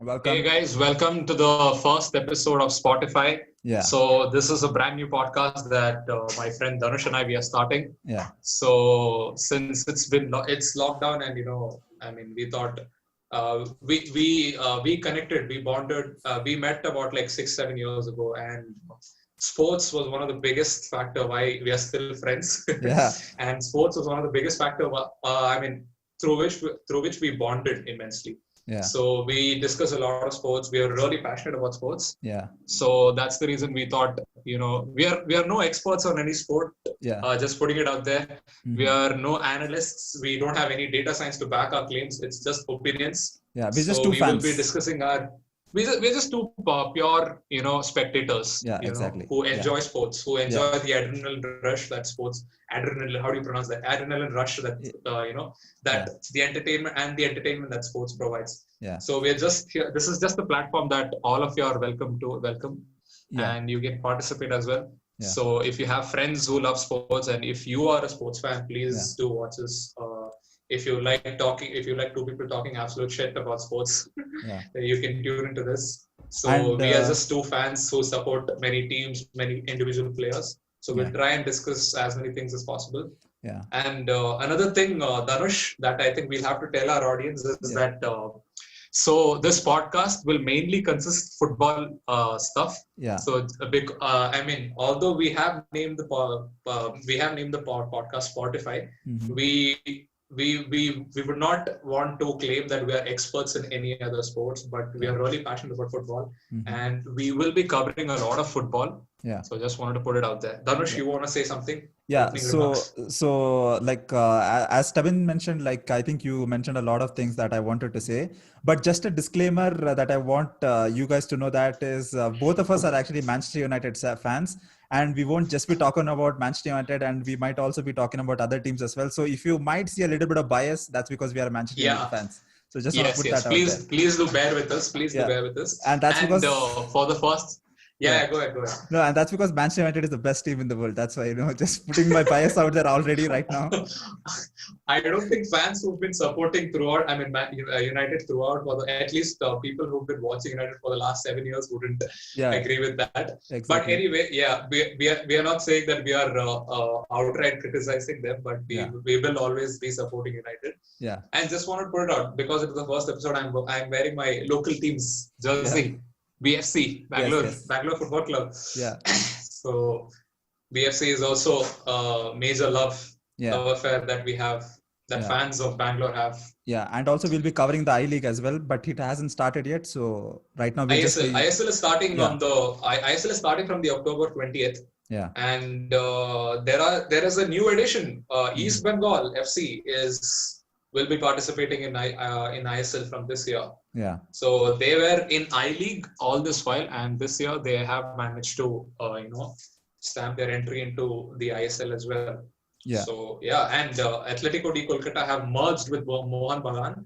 Hey Welcome. guys, welcome to the first episode of Spotify. Yeah, So this is a brand new podcast that my friend Dhanush and I we are starting. yeah, So since it's lockdown and I mean we thought we connected, we bonded, we met about like 6 7 years ago, and sports was one of the biggest factor why we are still friends, yeah, and sports was one of the biggest factor. I mean through which we bonded immensely. yeah, So we discuss a lot of sports. We are really passionate about sports. yeah, So that's the reason we thought, we are no experts on any sport. yeah. Just putting it out there. We Hmm. are no analysts. We don't have any data science to back our claims. It's just opinions. Yeah, we're just So two we will be fans. discussing we're just two pure, spectators, Yeah, exactly. who Yeah, enjoy sports, who yeah, enjoy the adrenaline rush that sports, adrenaline, how do you pronounce that? Adrenaline rush that, y- that yeah, the entertainment that sports provides. yeah, So we're just here. This is just the platform that all of you are welcome, yeah, and you can participate as well. yeah, So if you have friends who love sports, and if you are a sports fan, yeah, please do watch this. If you like two people talking absolute shit about sports, yeah. you can tune into this. So And we are just two fans who support many teams, many individual players. So we'll yeah, try and discuss as many things as possible. yeah, And another thing, Dhanush, that I think we'll have to tell our audience is yeah, that so this podcast will mainly consist football stuff. yeah. So it's a big, I mean, although we have named the podcast Spotify, Hmm. we would not want to claim that we are experts in any other sports, but we Yeah, are really passionate about football, hmm, and we will be covering a lot of football. yeah, So just wanted to put it out there. Dhanush, yeah. you want to say something? Yeah, Opening so remarks. like as Tabin mentioned, like I think you mentioned a lot of things that I wanted to say, but just a disclaimer that I want you guys to know that is both of us are actually Manchester United fans, and we won't just be talking about Manchester United, and we might also be talking about other teams as well. So if you might see a little bit of bias, that's because we are Manchester United Yeah. fans. So just want to Yes, put yes. that out Please, there. please do bear with us. Please do Yeah, bear with us. and that's And because for the first, yeah, yeah. yeah, go ahead, go ahead. No, and that's because Manchester United is the best team in the world. That's why, just putting my bias out there already right now. I don't think fans who've been supporting throughout, I mean, United throughout, at least people who've been watching United for the last 7 years wouldn't Yeah, agree with that. But exactly. anyway, yeah, we are not saying that we are outright criticizing them, but Yeah, we will always be supporting United. yeah, And just want to put it out because it's the first episode. I'm wearing my local team's yeah, jersey, BFC, yes, Bangalore, yes, Bangalore Football Club. yeah, So BFC is also a major yeah, love affair that we have, that yeah, fans of Bangalore have. yeah. And also, we'll be covering the I League as well, but it hasn't started yet. So right now, we'll just ISL, be, ISL is starting yeah, ISL is starting from the October 20th, yeah, and there is a new edition. hmm, East Bengal FC is will be participating in ISL from this year. yeah, So they were in I League all this while, and this year they have managed to, stamp their entry into the ISL as well. yeah, So yeah, and Atletico de Kolkata have merged with Mohan Bagan. hmm,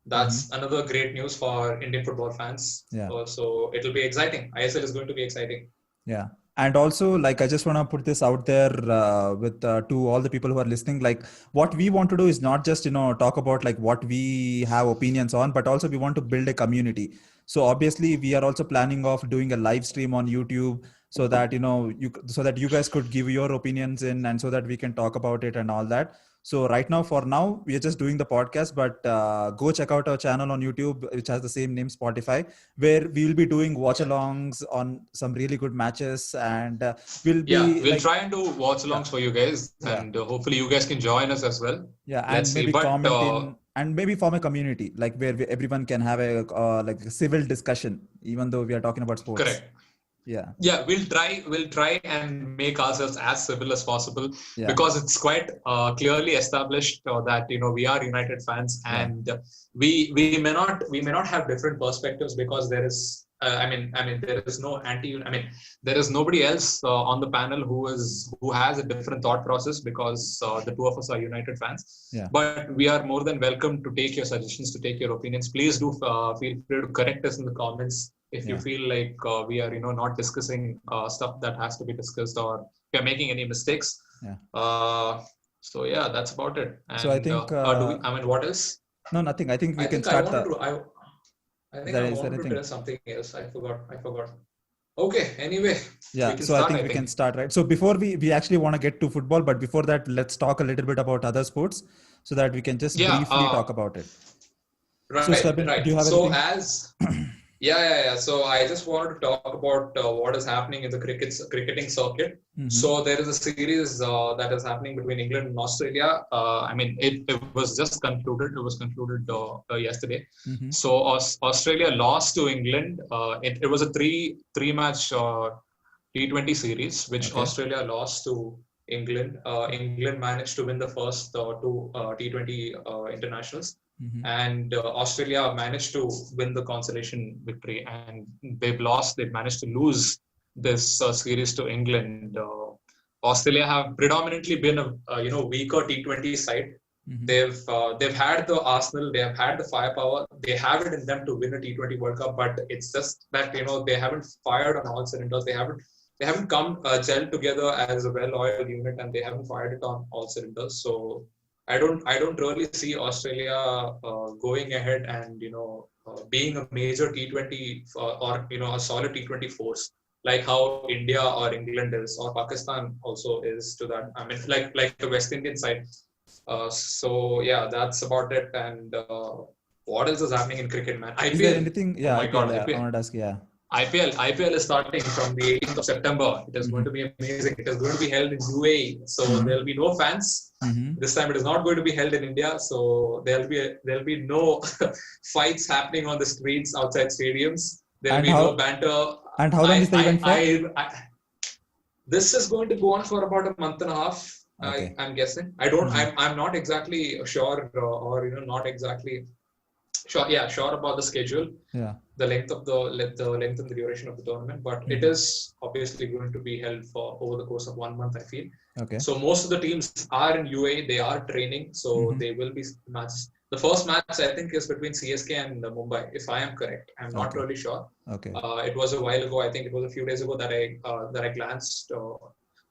That's another great news for Indian football fans. yeah. So it'll be exciting. ISL is going to be exciting. Yeah. And also, like, I just want to put this out there with to all the people who are listening. Like, what we want to do is not just, talk about like what we have opinions on, but also we want to build a community. So obviously, we are also planning of doing a live stream on YouTube so that, so that you guys could give your opinions in and so that we can talk about it and all that. So right now, for now, we are just doing the podcast, but go check out our channel on YouTube, which has the same name, Spotify, where we will be doing watch-alongs on some really good matches, and we'll Yeah, be we'll like, try and do watch yeah, alongs for you guys, yeah, and hopefully you guys can join us as well. yeah, Let's and see. maybe But comment in, and maybe form a community like where everyone can have a like a civil discussion, even though we are talking about sports. correct. Yeah, Yeah, we'll try and make ourselves as civil as possible, yeah, because it's quite clearly established that we are United fans, yeah, and we may not have different perspectives, because there is I mean there is no there is nobody else on the panel who has a different thought process, because the two of us are United fans. yeah, But we are more than welcome to take your suggestions, to take your opinions. Please do feel free to correct us in the comments if you yeah. feel like we are not discussing stuff that has to be discussed, or we are making any mistakes. Yeah. So yeah, that's about it. So I And think do we, I mean, what else? no, nothing. I think we I can think I start wanted the. to. I think I Is there wanted to anything? tell something else. I forgot. Okay. Anyway, Yeah, we can so I start. think I we can think. start, right? So before we actually want to get to football, but before that, let's talk a little bit about other sports so that we can just Yeah. briefly talk about it. So Right. Swabin, do you Right. have So anything? as yeah. So I just wanted to talk about what is happening in the cricketing circuit. Mm-hmm. So there is a series that is happening between England and Australia. I mean, it was just concluded. It was concluded yesterday. Mm-hmm. So Australia lost to England. It was a three match T20 series, which Okay. Australia lost to England. England managed to win the first two T20 internationals, Mm-hmm. and Australia managed to win the consolation victory. And they've managed to lose this series to England. Australia have predominantly been a weaker T20 side. Mm-hmm. They've had the arsenal, they have had the firepower, they have it in them to win a T20 World Cup, but it's just that they haven't fired on all cylinders. They haven't come gelled together as a well-oiled unit, and they haven't fired it on all cylinders. So I don't really see Australia going ahead and being a major T20 or a solid T20 force like how India or England is or Pakistan also is to that. I mean, like the West Indian side. So yeah, that's about it. And what else is happening in cricket, man? Is there IPL. anything? Oh Yeah, my IPL. God, Yeah, I IPL. wanted to ask. Yeah. IPL is starting from the 18th of September. It is going to be amazing. It is going to be held in UAE, so there will be no fans. Mm-hmm. This time it is not going to be held in India, so there'll be no fights happening on the streets outside stadiums. There'll And be no how banter. and how long is the event for? This is going to go on for about a month and a half. Okay. I'm guessing. I'm not exactly sure or not exactly sure. Yeah, sure about the schedule. Yeah. The length and the duration of the tournament, but it is obviously going to be held for over the course of 1 month, I feel. Okay. So most of the teams are in UAE, they are training, so they will be matches. The first match I think is between CSK and Mumbai, if I am correct. I'm not really sure. Okay. It was a while ago. I think it was a few days ago that I glanced.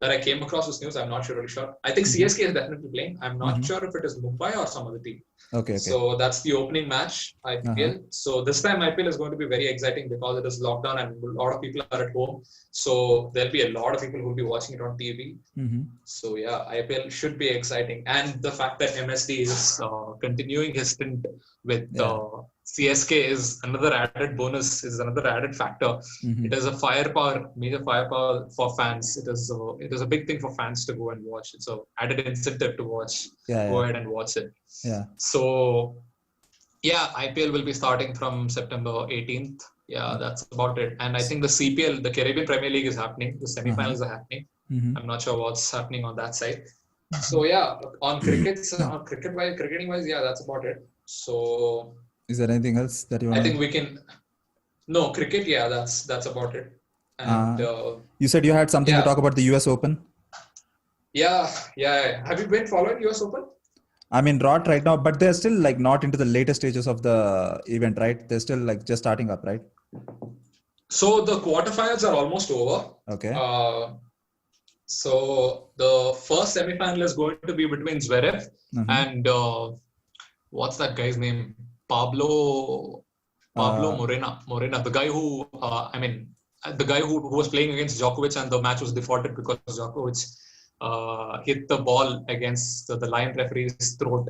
That I came across this news. I'm not really sure. I think CSK is definitely playing. I'm not sure if it is Mumbai or some other team. Okay. So that's the opening match, IPL. So this time IPL is going to be very exciting because it is lockdown and a lot of people are at home. So there'll be a lot of people who will be watching it on TV. So yeah, IPL should be exciting. And the fact that MSD is continuing his stint with CSK is another added bonus, is another added factor. It is a major firepower for fans. It is a big thing for fans to go and watch. It's an added incentive to watch. Go ahead and watch it. Yeah. So yeah, IPL will be starting from September 18th. Yeah, that's about it. And I think the CPL, the Caribbean Premier League, is happening. The semi-finals are happening. I'm not sure what's happening on that side. So yeah, on cricketing wise, yeah, that's about it. So is there anything else that you want? I think we can. No, cricket. Yeah, that's about it. And you said you had something to talk about the US Open. Yeah. Have you been following US Open? I mean, not right now, but they're still like not into the later stages of the event, right? They're still like just starting up, right? So the quarterfinals are almost over. Okay. So the first semi-final is going to be between Zverev and what's that guy's name? Pablo Morena, the guy who the guy who was playing against Djokovic, and the match was defaulted because Djokovic hit the ball against the line referee's throat.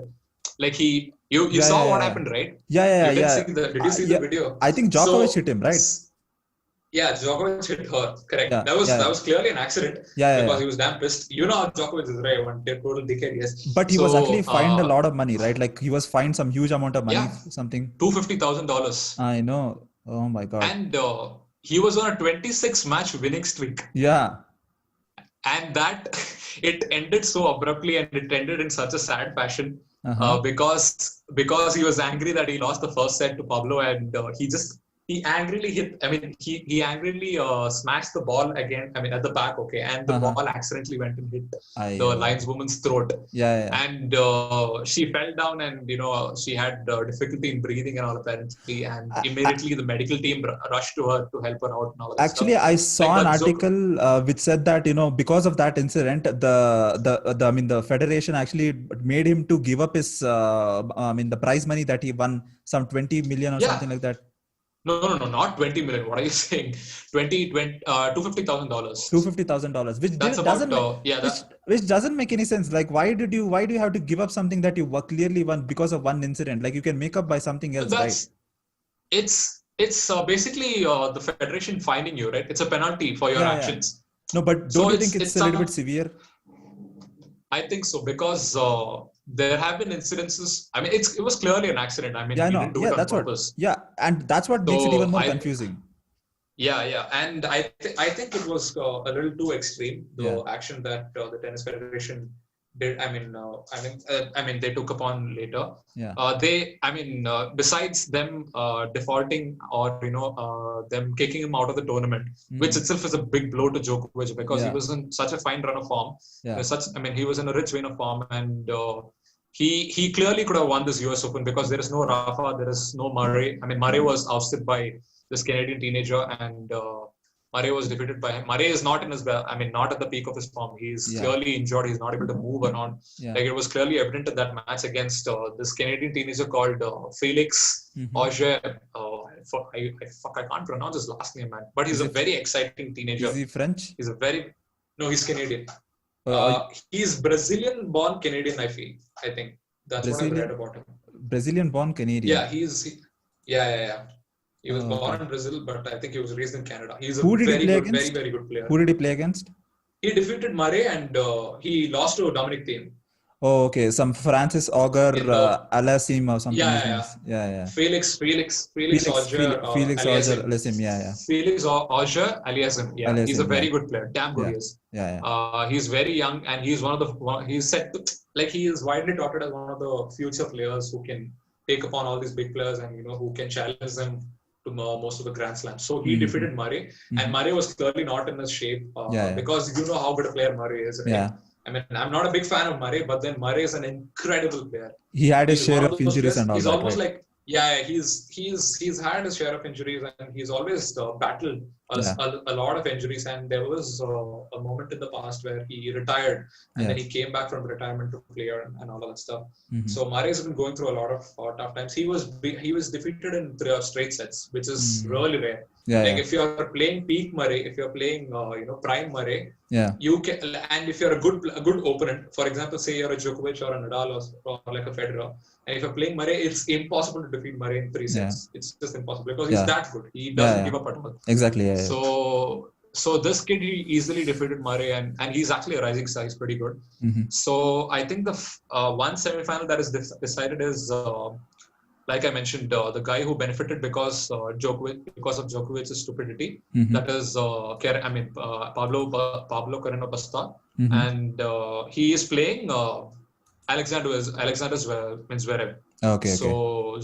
Like you saw what happened, right? Yeah. Did you see the video? I think Djokovic hit him, right? Yeah, Djokovic hit her. Correct. That was clearly an accident. Because he was damn pissed. You know how Djokovic is, right? One total dickhead, yes. But he was actually fined a lot of money, right? Like he was fined some huge amount of money, something. $250,000. I know. Oh my God. And he was on a 26-match winning streak. Yeah. And that it ended so abruptly, and it ended in such a sad fashion because he was angry that he lost the first set to Pablo, and he angrily hit. I mean, he angrily smashed the ball again. I mean, at the back, okay, and the ball accidentally went and hit the lineswoman's throat. Yeah. And she fell down, and she had difficulty in breathing and all, apparently. And immediately the medical team rushed to her to help her out and all that Actually, stuff. I saw an article which said that because of that incident, the federation actually made him to give up his the prize money that he won, some 20 million or something like that. No, not 20 million. What are you saying? $250,000. $250,000, which That's doesn't about yeah. which doesn't make any sense. Like, why do you have to give up something that you clearly won because of one incident? Like, you can make up by something else, right? It's basically the federation fining you, right? It's a penalty for your Yeah, actions. no, but So don't you think it's it's a little some. bit severe? I think so because there have been incidences. I mean, it was clearly an accident. I mean, Yeah, I he know. didn't do Yeah, it on that's what. purpose. Yeah, and that's what makes it even So more confusing. yeah, and I think it was a little too extreme, Yeah. the action that the tennis federation did. I mean, they took upon later. Yeah. Besides them defaulting or them kicking him out of the tournament, which itself is a big blow to Djokovic because he Yeah. was in such a fine run of form. Yeah. He was in a rich vein of form, and he clearly could have won this US Open because there is no Rafa, there is no Murray. I mean, Murray was ousted by this Canadian teenager, and Murray was defeated by him. Murray is not in his, not at the peak of his form. He's clearly injured. He's not able to move around. Yeah. Like, it was clearly evident in that match against this Canadian teenager called Felix Auger. I can't pronounce his last name, man. But he's a very exciting teenager. Is he French? No, he's Canadian. He's Brazilian-born Canadian, I think. That's what I read about him. Brazilian-born Canadian. Yeah, yeah. He was born in Brazil, but I think he was raised in Canada. He's a very good player. Who did he play against? He defeated Murray and he lost to Dominic Thiem. Oh, okay. Some Francis Auger Aliassime or something. Yeah. Felix Auger Aliassime. Yeah. Felix Auger Aliassime. Yeah. He's a very good player. Damn good he is. Yeah. He's very young and he's he is widely touted as one of the future players who can take upon all these big players and who can challenge them to most of the Grand Slams. So he defeated Murray, and Murray was clearly not in his shape because you know how good a player Murray is. Right? Yeah. I mean, I'm not a big fan of Murray, but then Murray is an incredible player. He had his share of injuries and all he's that. Almost like he's had his share of injuries, and he's always battled a lot of injuries. And there was a moment in the past where he retired, and then he came back from retirement to play and all of that stuff. So Murray's been going through a lot of tough times. He was defeated in 3 straight sets, which is really rare. If you're playing peak Murray, if you're playing prime Murray, you can. And if you're a good opponent, for example, say you're a Djokovic or a Nadal or like a Federer, and if you're playing Murray, it's impossible to defeat Murray in 3 sets. It's just impossible because he's that good. He doesn't give up at all. Exactly. So this kid, he easily defeated Murray, and he's actually a rising star. He's pretty good. So I think the one semifinal that is decided is. Like I mentioned, the guy who benefited because of Djokovic's stupidity. That is, Pablo Carreño Busta, and he is playing Alexander Zverev. Okay. So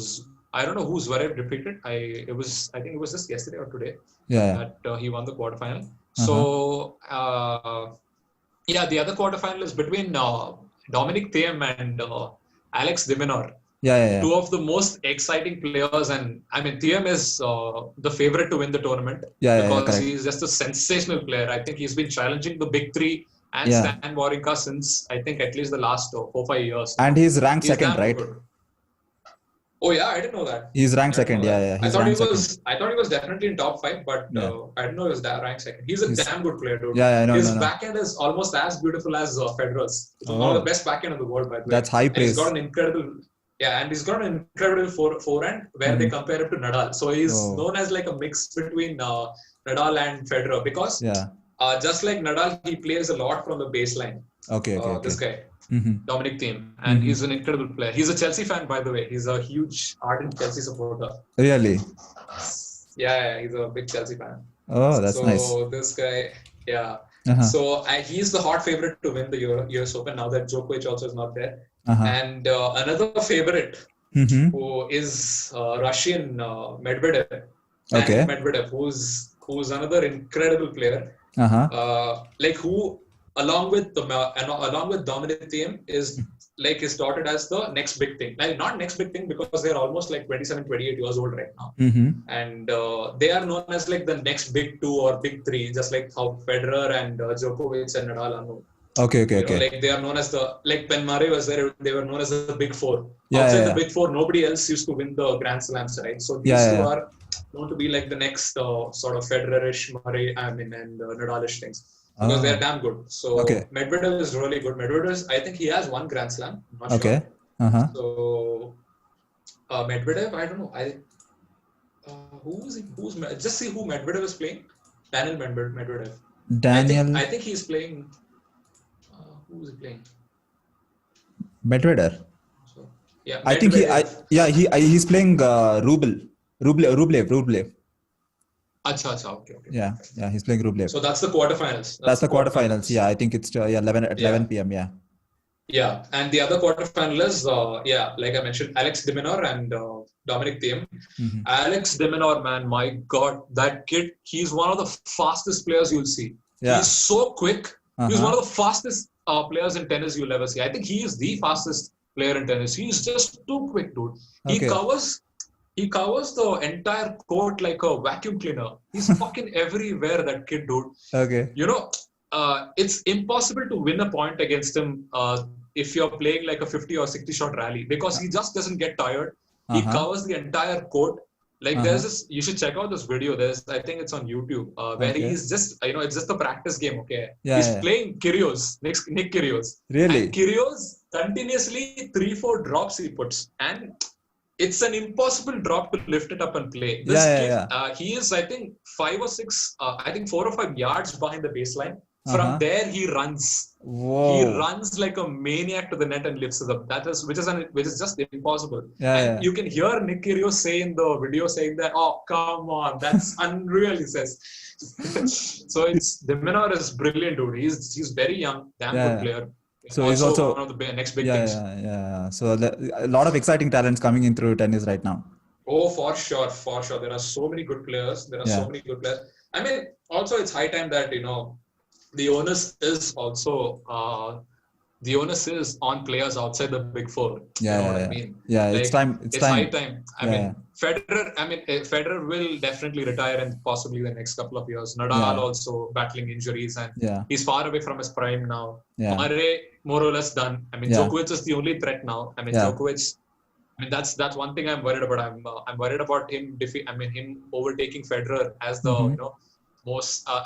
I don't know who Zverev defeated. I think it was just yesterday or today that he won the quarterfinal. So the other quarterfinal is between Dominic Thiem and Alex de Minaur. Two of the most exciting players, and I mean, Thiem is the favorite to win the tournament because he's just a sensational player. I think he's been challenging the big three and Stan Wawrinka since I think at least the last 4-5 years. And he's ranked second, right? Good. Oh yeah, I didn't know that. He's ranked second. Yeah. I thought he was definitely in top 5, but I didn't know he was ranked second. He's a damn good player, dude. His backhand is almost as beautiful as Federer's. It's one of the best backhand in the world, by the way. That's high praise. He's got an incredible forehand where they compare him to Nadal. So he's known as like a mix between Nadal and Federer because just like Nadal, he plays a lot from the baseline. Okay. This guy, Dominic Thiem, and he's an incredible player. He's a Chelsea fan, by the way. He's a huge ardent Chelsea supporter. Really? Yeah, he's a big Chelsea fan. Oh, that's nice. So this guy, So he's the hot favorite to win the US Open now that Djokovic also is not there. And another favorite who is Russian Medvedev. Medvedev, who's another incredible player. Who along with Dominic Thiem is is touted as the next big thing. Like, not next big thing because they're almost like 27, 28 years old right now. And they are known as like the next big 2 or big 3, just like how Federer and Djokovic and Nadal are known. Okay. Like they are known as when Murray was there, they were known as the big 4. Outside the big 4, nobody else used to win the Grand Slams, right? So these two are known to be like the next sort of Federer-ish, Murray, and Nadal-ish things because they're damn good. So Medvedev is really good. I think he has one Grand Slam. I'm not sure. So Medvedev, I don't know. Just see who Medvedev is playing. Daniel Medvedev. I think he's playing. Who is he playing? Medvedev. So, yeah, I think he's playing Rublev. Acha, okay. Yeah, he's playing Rublev. So that's the quarterfinals. That's the quarterfinals. Yeah, I think it's 11 p.m. Yeah. Yeah, and the other quarterfinalists, like I mentioned, Alex de Minaur and Dominic Thiem. Mm-hmm. Alex de Minaur, man, my God, that kid, he's one of the fastest players you'll see. Yeah. He's so quick. He's one of the fastest players in tennis you'll ever see. I think he is the fastest player in tennis. He's just too quick, dude. He covers the entire court like a vacuum cleaner. He's fucking everywhere, that kid, dude. Okay. You know, it's impossible to win a point against him if you're playing like a 50 or 60 shot rally because he just doesn't get tired. He covers the entire court. Like there's this, you should check out this video. I think it's on YouTube where he's just, it's just a practice game. Okay. He's playing Kyrgios, Nick Kyrgios. Really? And Kyrgios continuously 3-4 drops he puts. And it's an impossible drop to lift it up and play. This kid, he is, I think, 4 or 5 yards behind the baseline. From there, he runs. Whoa. He runs like a maniac to the net and lifts it up. Which is just impossible. You can hear Nick Kyrgios say in the video saying that, "Oh, come on, that's unreal," he says. So de Minaur is brilliant, dude. He's very young, damn good player. So he's also one of the next big things. So a lot of exciting talents coming in through tennis right now. Oh, for sure. There are so many good players. I mean, also it's high time that the onus is also on players outside the big four. I mean? Yeah, like, it's high time. I mean, Federer will definitely retire in possibly the next couple of years. Nadal also battling injuries and he's far away from his prime now. Murray more or less done. I mean, Djokovic is the only threat now. I mean, Djokovic. I mean, that's one thing I'm worried about. I'm worried about him him overtaking Federer as the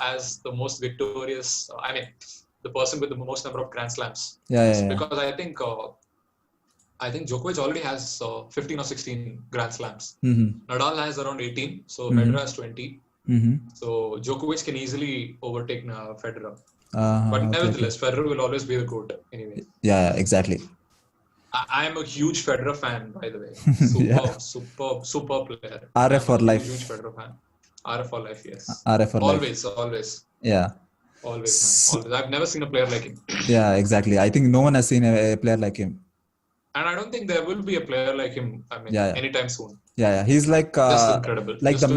as the most victorious. The person with the most number of Grand Slams. Because I think Djokovic already has 15 or 16 Grand Slams. Nadal has around 18, so Federer has 20. So Djokovic can easily overtake Federer. But nevertheless, Federer will always be the GOAT anyway. Yeah, exactly. I am a huge Federer fan, by the way. Super player. RF for life. Huge Federer fan. RF for life, yes. RF for life. Always. Yeah. Always, man. Always. I've never seen a player like him. Yeah, exactly. I think no one has seen a player like him. And I don't think there will be a player like him. Anytime soon. Yeah. He's like just incredible. Like just the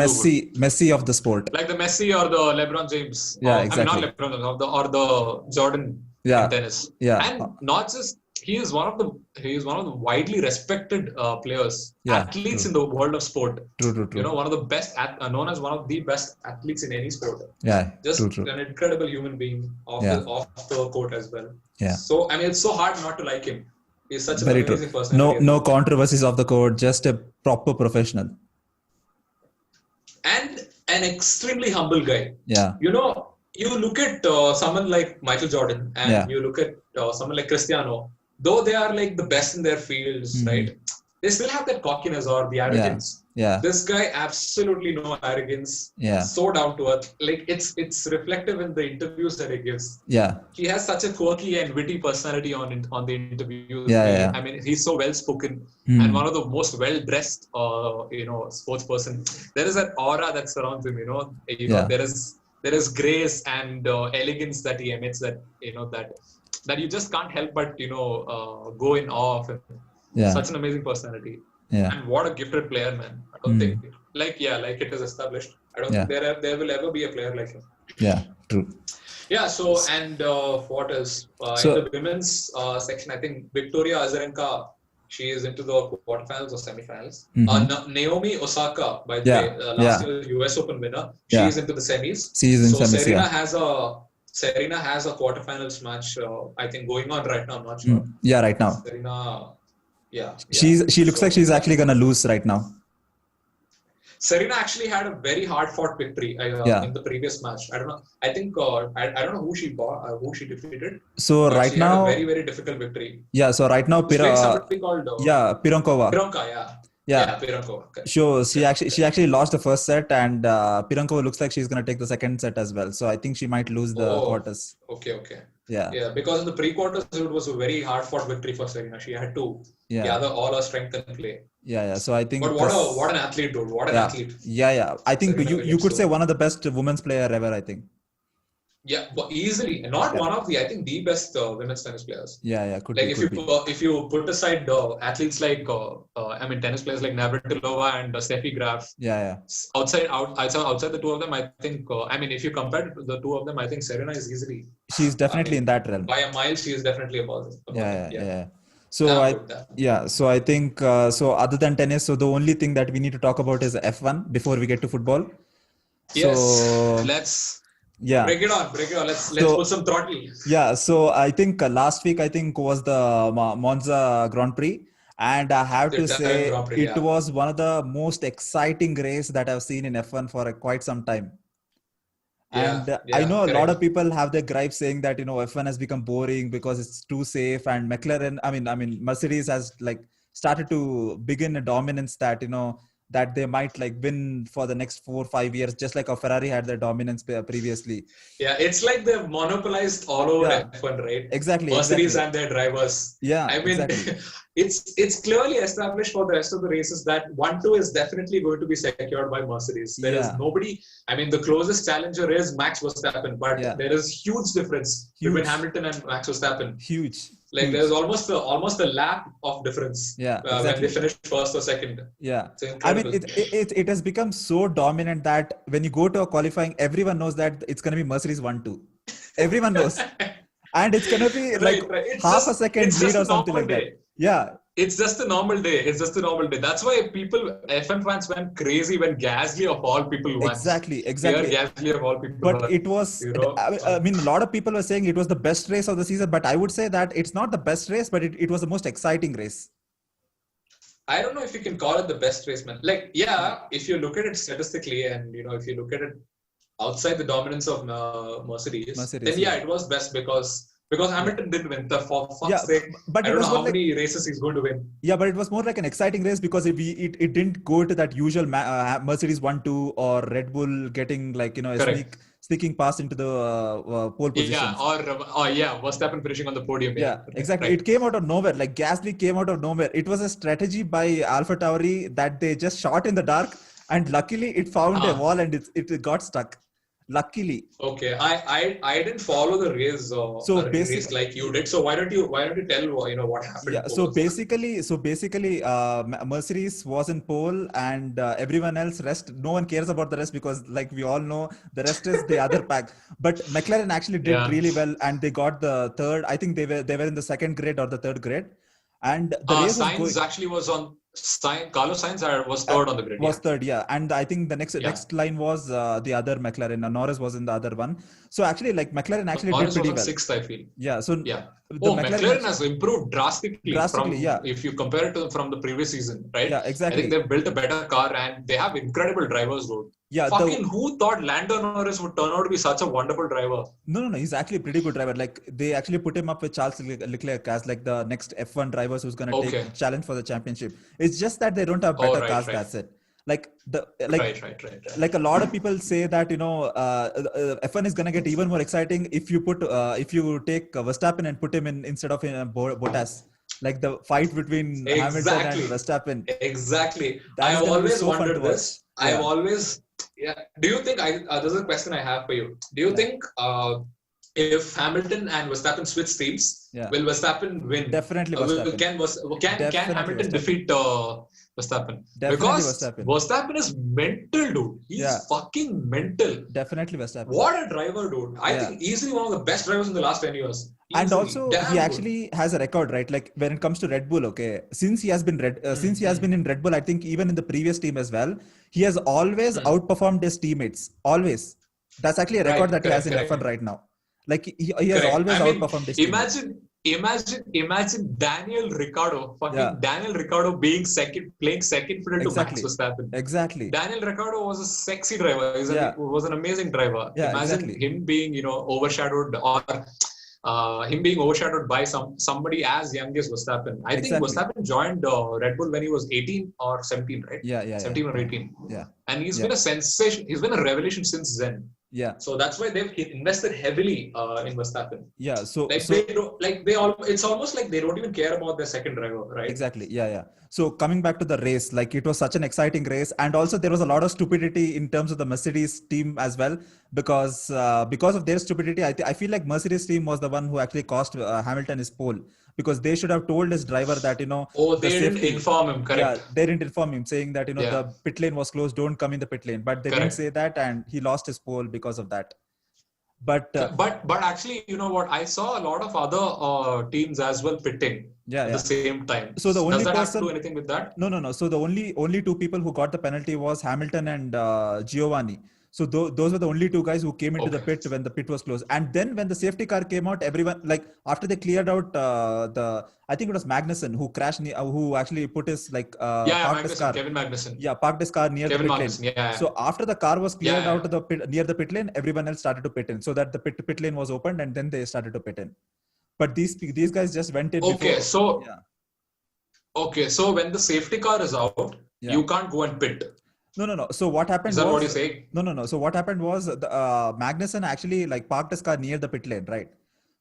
Messi of the sport. Like the Messi or the LeBron James. Yeah, exactly. Not LeBron or the Jordan in tennis. Yeah. And not just he is one of the widely respected players, athletes in the world of sport. True. One of the best, known as one of the best athletes in any sport. Yeah, just an incredible human being off the court as well. Yeah. So it's so hard not to like him. He's such an amazing person. No controversies off the court. Just a proper professional. And an extremely humble guy. Yeah. You look at someone like Michael Jordan and you look at someone like Cristiano. Though they are like the best in their fields, right? They still have that cockiness or the arrogance. Yeah. This guy, absolutely no arrogance. Yeah. So down to earth. Like it's reflective in the interviews that he gives. Yeah. He has such a quirky and witty personality on the interviews. Yeah. I mean, he's so well spoken and one of the most well dressed, sports person. There is that aura that surrounds him. There is grace and elegance that he emits. That you just can't help but go in awe of him. Such an amazing personality. And what a gifted player, man. I don't think like it is established. I don't think there will ever be a player like him. Yeah, true. Yeah, so and what else? In the women's section, I think Victoria Azarenka, she is into the quarterfinals or semifinals. Naomi Osaka, by the way, last year's US Open winner, she is into the semis. Serena has a quarterfinals match, I think, going on right now. I'm not sure. Yeah, right now. Serena, She looks like she's actually gonna lose right now. Serena actually had a very hard-fought victory Yeah. in the previous match. I don't know. I think I don't know who she defeated, So but right she had a now, very, very difficult victory. yeah. So right now, She was playing somebody called yeah, Pironkova. Pironka, yeah. Yeah. Yeah, Pironkova. Okay. Sure. Okay. She actually lost the first set, and Pironkova looks like she's gonna take the second set as well. So I think she might lose the quarters. Okay. Yeah. Yeah, because in the pre-quarters it was a very hard-fought victory for Serena. She had to gather all her strength and play. Yeah. So I think. But what an athlete, dude! What an athlete. Yeah. I think you could say one of the best women's player ever. I think. Yeah, but easily, not one of the. I think the best women's tennis players. Yeah. Could like be, if you put aside athletes like tennis players like Navratilova and Steffi Graf. Yeah. Outside the two of them, I think. If you compare the two of them, I think Serena is easily. She's definitely in that realm. By a mile, she is definitely above. Yeah. So So I think so. Other than tennis, so the only thing that we need to talk about is F1 before we get to football. Yes. Let's. Yeah. Break it on. Let's put some throttle. Yeah. So I think last week was the Monza Grand Prix, and I have to say it was one of the most exciting race that I've seen in F1 for quite some time. And I know a lot of people have their gripes saying that F1 has become boring because it's too safe, and McLaren, Mercedes has like started to begin a dominance that that they might like win for the next 4 or 5 years, just like a Ferrari had their dominance previously. Yeah, it's like they've monopolized all over F1, right? Exactly. Mercedes and their drivers. Yeah, exactly. it's clearly established for the rest of the races that 1-2 is definitely going to be secured by Mercedes. There is nobody. The closest challenger is Max Verstappen, but there is huge difference between Hamilton and Max Verstappen. Huge. Like there's almost a lap of difference. Exactly. When they finish first or second. Yeah. It has become so dominant that when you go to a qualifying, everyone knows that it's going to be Mercedes 1-2. Everyone knows. And it's going to be half a second lead or something like that. Yeah. It's just a normal day. That's why F1 fans went crazy when Gasly of all people won. Exactly. Gasly of all people But it was, a lot of people were saying it was the best race of the season, but I would say that it's not the best race, but it was the most exciting race. I don't know if you can call it the best race, man. If you look at it statistically and, if you look at it outside the dominance of Mercedes, then it was best because Hamilton didn't win. For fuck's sake, but I don't know how many races he's going to win. Yeah, but it was more like an exciting race because it didn't go to that usual Mercedes 1-2 or Red Bull getting sneaking past into the pole position. Verstappen finishing on the podium. Yeah, exactly. Right. It came out of nowhere. Like Gasly came out of nowhere. It was a strategy by AlphaTauri that they just shot in the dark, and luckily it found a wall and it got stuck. Luckily. Okay, I didn't follow the race race like you did. So why don't you tell what happened? Yeah. So basically, Mercedes was in pole, and everyone else no one cares about the rest because like we all know the rest is the other pack. But McLaren actually did really well, and they got the third. I think they were in the second grade or the third grade, and the race Sainz actually was on. Carlos Sainz was third on the grid. Was third, yeah. And I think the next line was the other McLaren. Norris was in the other one. So actually, like McLaren actually did pretty well. Sixth, I feel. Yeah. So McLaren has improved drastically. If you compare it from the previous season, right? Yeah, exactly. I think they've built a better car and they have incredible drivers, dude. Yeah. Who thought Lando Norris would turn out to be such a wonderful driver? No. He's actually a pretty good driver. Like they actually put him up with Charles Leclerc as like the next F1 drivers who's going to take challenge for the championship. It's just that they don't have better cars. Right. That's it. Like a lot of people say that F1 is going to get even more exciting if you take Verstappen and put him in instead of Bottas. Like the fight between Hamilton and Verstappen. Exactly. I've always wondered this. Do you think this is a question I have for you. Do you think if Hamilton and Verstappen switch teams, will Verstappen win? Definitely Verstappen. Can Hamilton defeat Verstappen? Definitely because Verstappen is mental, dude. He's fucking mental. Definitely Verstappen. What a driver, dude. I think easily one of the best drivers in the last 10 years. Easily. And also he actually has a record, right? Like when it comes to Red Bull, since he has been in Red Bull, I think even in the previous team as well, he has always outperformed his teammates. Always. That's actually a record that he has in F1 right now. Like he has always outperformed his teammates. imagine Daniel Ricciardo, fucking Daniel Ricciardo being playing second fiddle to Max Verstappen. Exactly. Daniel Ricciardo was a sexy driver. He was an amazing driver. Yeah, imagine him being, overshadowed, or him being overshadowed by somebody as young as Verstappen. I think Verstappen joined Red Bull when he was 18 or 17, right? Yeah. 17 or 18. Yeah. And he's been a sensation. He's been a revelation since then. Yeah. So that's why they've invested heavily in Verstappen. Yeah. So it's almost like they don't even care about their second driver, right? Exactly. Yeah. So coming back to the race, like it was such an exciting race, and also there was a lot of stupidity in terms of the Mercedes team as well, because of their stupidity, I feel like Mercedes team was the one who actually cost Hamilton his pole, because they should have told his driver that they didn't inform him. Correct. Yeah, they didn't inform him, saying that the pit lane was closed, don't come in the pit lane, but they didn't say that, and he lost his pole because of that. But actually, you know what? I saw a lot of other teams as well pitting at the same time. So the only does that have to do anything with that? No. So the only two people who got the penalty was Hamilton and Giovanni. So those were the only two guys who came into the pit when the pit was closed. And then when the safety car came out, everyone, like after they cleared out I think it was Magnussen who crashed, who actually put his parked his car. Kevin Magnussen. Yeah, parked his car near Kevin the pit Magnussen, lane. yeah. So after the car was cleared out of the pit, near the pit lane, everyone else started to pit in, so that the pit lane was opened, and then they started to pit in. But these guys just went in. Okay, so when the safety car is out, you can't go and pit. No. So what happened? Is that what you're saying? No. So what happened was Magnussen actually parked his car near the pit lane, right?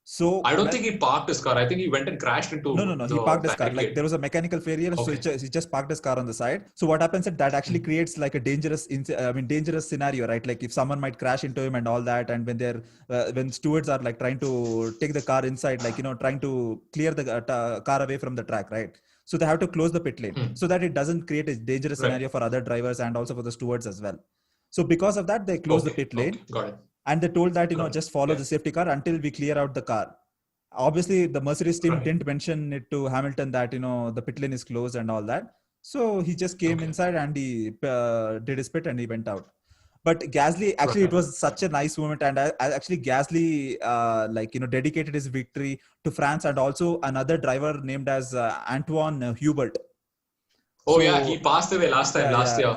So I don't think he parked his car. I think he went and crashed into. No. He parked his car. Like there was a mechanical failure, so he just parked his car on the side. So what happens is that actually creates like a dangerous scenario, right? Like if someone might crash into him and all that, and when stewards are like trying to take the car inside, like trying to clear the car away from the track, right? So they have to close the pit lane so that it doesn't create a dangerous scenario for other drivers and also for the stewards as well. So because of that, they closed the pit lane. Got it. And they told that, just follow the safety car until we clear out the car. Obviously, the Mercedes team didn't mention it to Hamilton that, the pit lane is closed and all that. So he just came inside and he did his pit and he went out. But Gasly, actually, it was such a nice moment. And actually, Gasly, dedicated his victory to France and also another driver named as Antoine Hubert. Oh, he passed away last year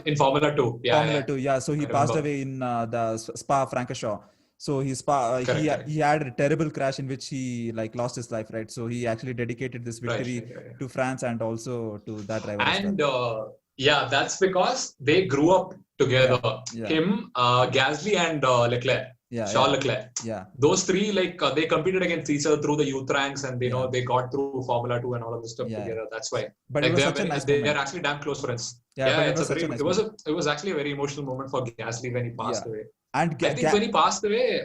in Formula 2. Formula 2, yeah. So he passed away in the Spa-Francorchamps. So he had a terrible crash in which he lost his life, right? So he actually dedicated this victory to France and also to that driver. And that's because they grew up together. Him, Gasly, and Leclerc. Charles Leclerc. Yeah. Those three, they competed against each other through the youth ranks, and they got through Formula 2 and all of this stuff together. That's why. But it was such a nice moment. They're actually damn close friends. It was actually a very emotional moment for Gasly when he passed away. And I think when he passed away,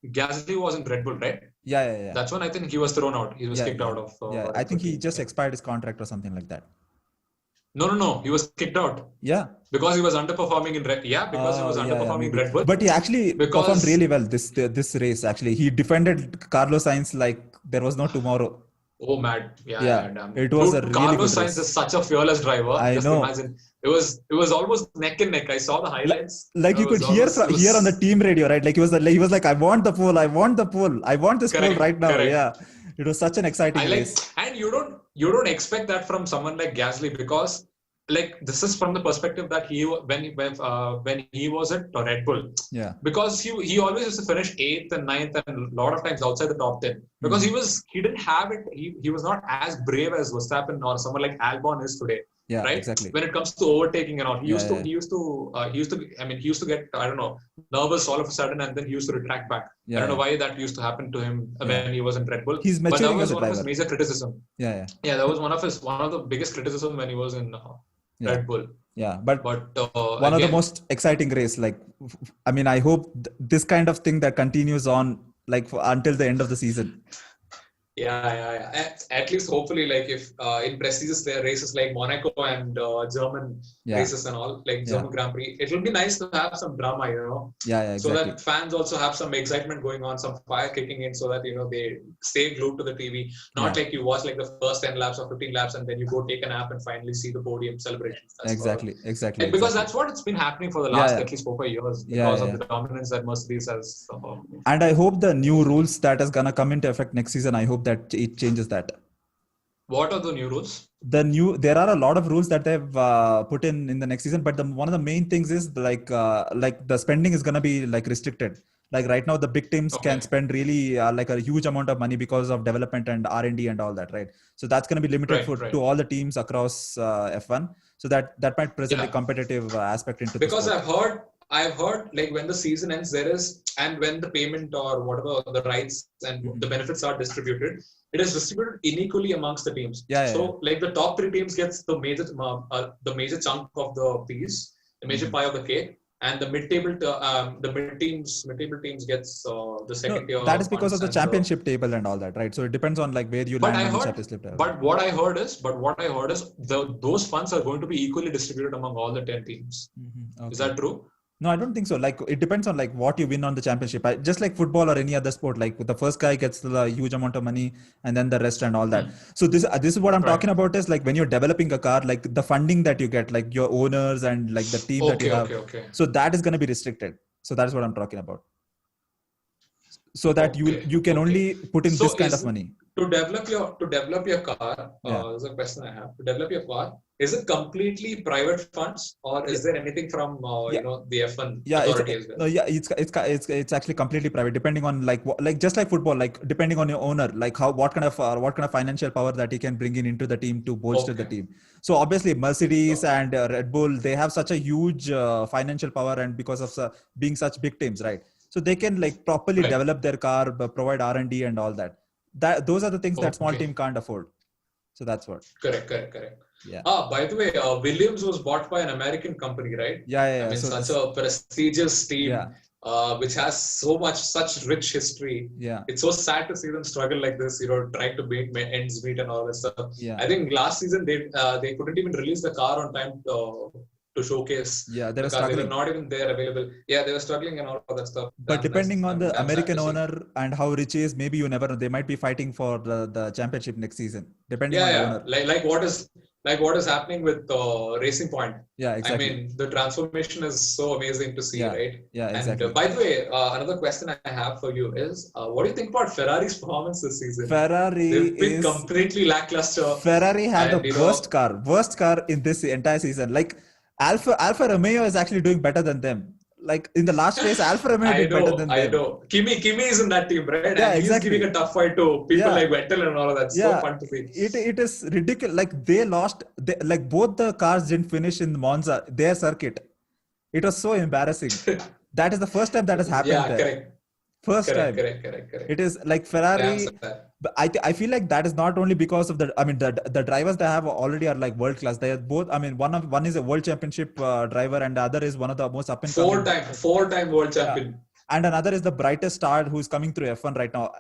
Gasly was in Red Bull, right? Yeah. That's when I think he was thrown out. He was kicked out of. I think he just expired his contract or something like that. No. He was kicked out. Yeah. Because he was underperforming in Red. Yeah, because he was underperforming in Red Bull. But he actually performed really well this race. Actually, he defended Carlos Sainz like there was no tomorrow. Oh, mad. Yeah. It was a really Carlos good Sainz race. is such a fearless driver. I know. Imagine. It was almost neck and neck. I saw the highlights. Like you could hear on the team radio, right? Like he was like, I want the pole. I want the pole. I want this pole right now. Correct. Yeah. It was such an exciting race. And you don't expect that from someone like Gasly, because this is from the perspective that when he was at Red Bull. Yeah. Because he always used to finish 8th and 9th and a lot of times outside the top 10. Because he didn't have it. He was not as brave as Verstappen or someone like Albon is today. Yeah, right? Exactly. When it comes to overtaking and all, he used to get, I don't know, nervous all of a sudden, and then he used to retract back. I don't know why that used to happen to him when he was in Red Bull. He's maturing as a driver. But that was one of his major criticism. Yeah. That was one of the biggest criticism when he was in Red Bull. Yeah, but one of the most exciting race. I hope this kind of thing that continues on until the end of the season. Yeah. At least hopefully, like if in prestigious races like Monaco and German Yeah, races and all, like yeah, German Grand Prix, it will be nice to have some drama, yeah, so exactly. that fans also have some excitement going on, some fire kicking in, so that they stay glued to the TV. Not Yeah, like you watch like the first 10 laps or 15 laps and then you go take a nap and finally see the podium celebrations. exactly, Because exactly. that's what it's been happening for the Yeah, last yeah, at least 4 5 years yeah, because yeah, of yeah. the dominance that Mercedes has. And I hope the new rules that is gonna come into effect next season, I hope that it changes that. What are the new rules? There are a lot of rules that they've put in the next season, but one of the main things is like the spending is gonna be like restricted. Like right now, the big teams can Okay. spend really like a huge amount of money because of development and R&D and all that, right? So that's gonna be limited Right. to all the teams across F1. So that might present a Yeah. competitive aspect into the Because sport. I've heard like when the season ends, and when the payment or whatever the rights and the benefits are distributed, it is distributed unequally amongst the teams. Yeah. So like the top three teams gets the major chunk of the piece, the major pie of the cake, and the mid table teams gets the second tier That is because of funds the and the. championship table and all that, right? So it depends on like where you But land I on the heard, championship table. but what I heard is those funds are going to be equally distributed among all the 10 teams. Okay. Is that true? No, I don't think so. Like it depends on like what you win on the championship. Just like football or any other sport, like the first guy gets the huge amount of money and then the rest and all that. So this is what I'm talking about is like when you're developing a car, like the funding that you get, like your owners and like the team that you have. Okay. So that is going to be restricted. So that's what I'm talking about. So that you can only put in this kind of money. To develop your car, there's a question I have. To develop your car, is it completely private funds or is there anything from the F1 authority as well? It's actually completely private, depending on like just like football, like depending on your owner, like what kind of financial power that he can bring into the team to bolster the team. So obviously Mercedes and Red Bull, they have such a huge financial power, and because of being such big teams, right? So they can like properly develop their car, provide R&D and all that. Those are the things that small team can't afford. So that's what. Correct. Yeah. By the way, Williams was bought by an American company, right? Yeah. I mean, such a prestigious team, which has such rich history. Yeah. It's so sad to see them struggle like this, trying to make ends meet and all that stuff. Yeah. I think last season they couldn't even release the car on time to showcase. Yeah, they were struggling. They were not even there available. Yeah, they were struggling and all of that stuff. But depending on the American owner and how rich he is, maybe you never know. They might be fighting for the championship next season. Depending on the owner. Like what is happening with Racing Point. Yeah, exactly. I mean, the transformation is so amazing to see, right? Yeah, exactly. And by the way, another question I have for you is, what do you think about Ferrari's performance this season? They've been completely lackluster. Ferrari had the worst car in this entire season. Like Alfa Romeo is actually doing better than them. Like in the last race, Alfa Romeo did better than them. I know. Kimi is in that team, right? Yeah, and exactly. He's giving a tough fight to people like Vettel and all of that. So fun to see. It is ridiculous. Like they lost. Like both the cars didn't finish in Monza, their circuit. It was so embarrassing. That is the first time that has happened. Yeah, correct. First time. Correct. It is like Ferrari. But I feel like that is not only because of the drivers they have already are like world class. They are both. I mean, one is a world championship driver, and the other is one of the most up and coming. Four-time world champion. And another is the brightest star who's coming through F1 right now.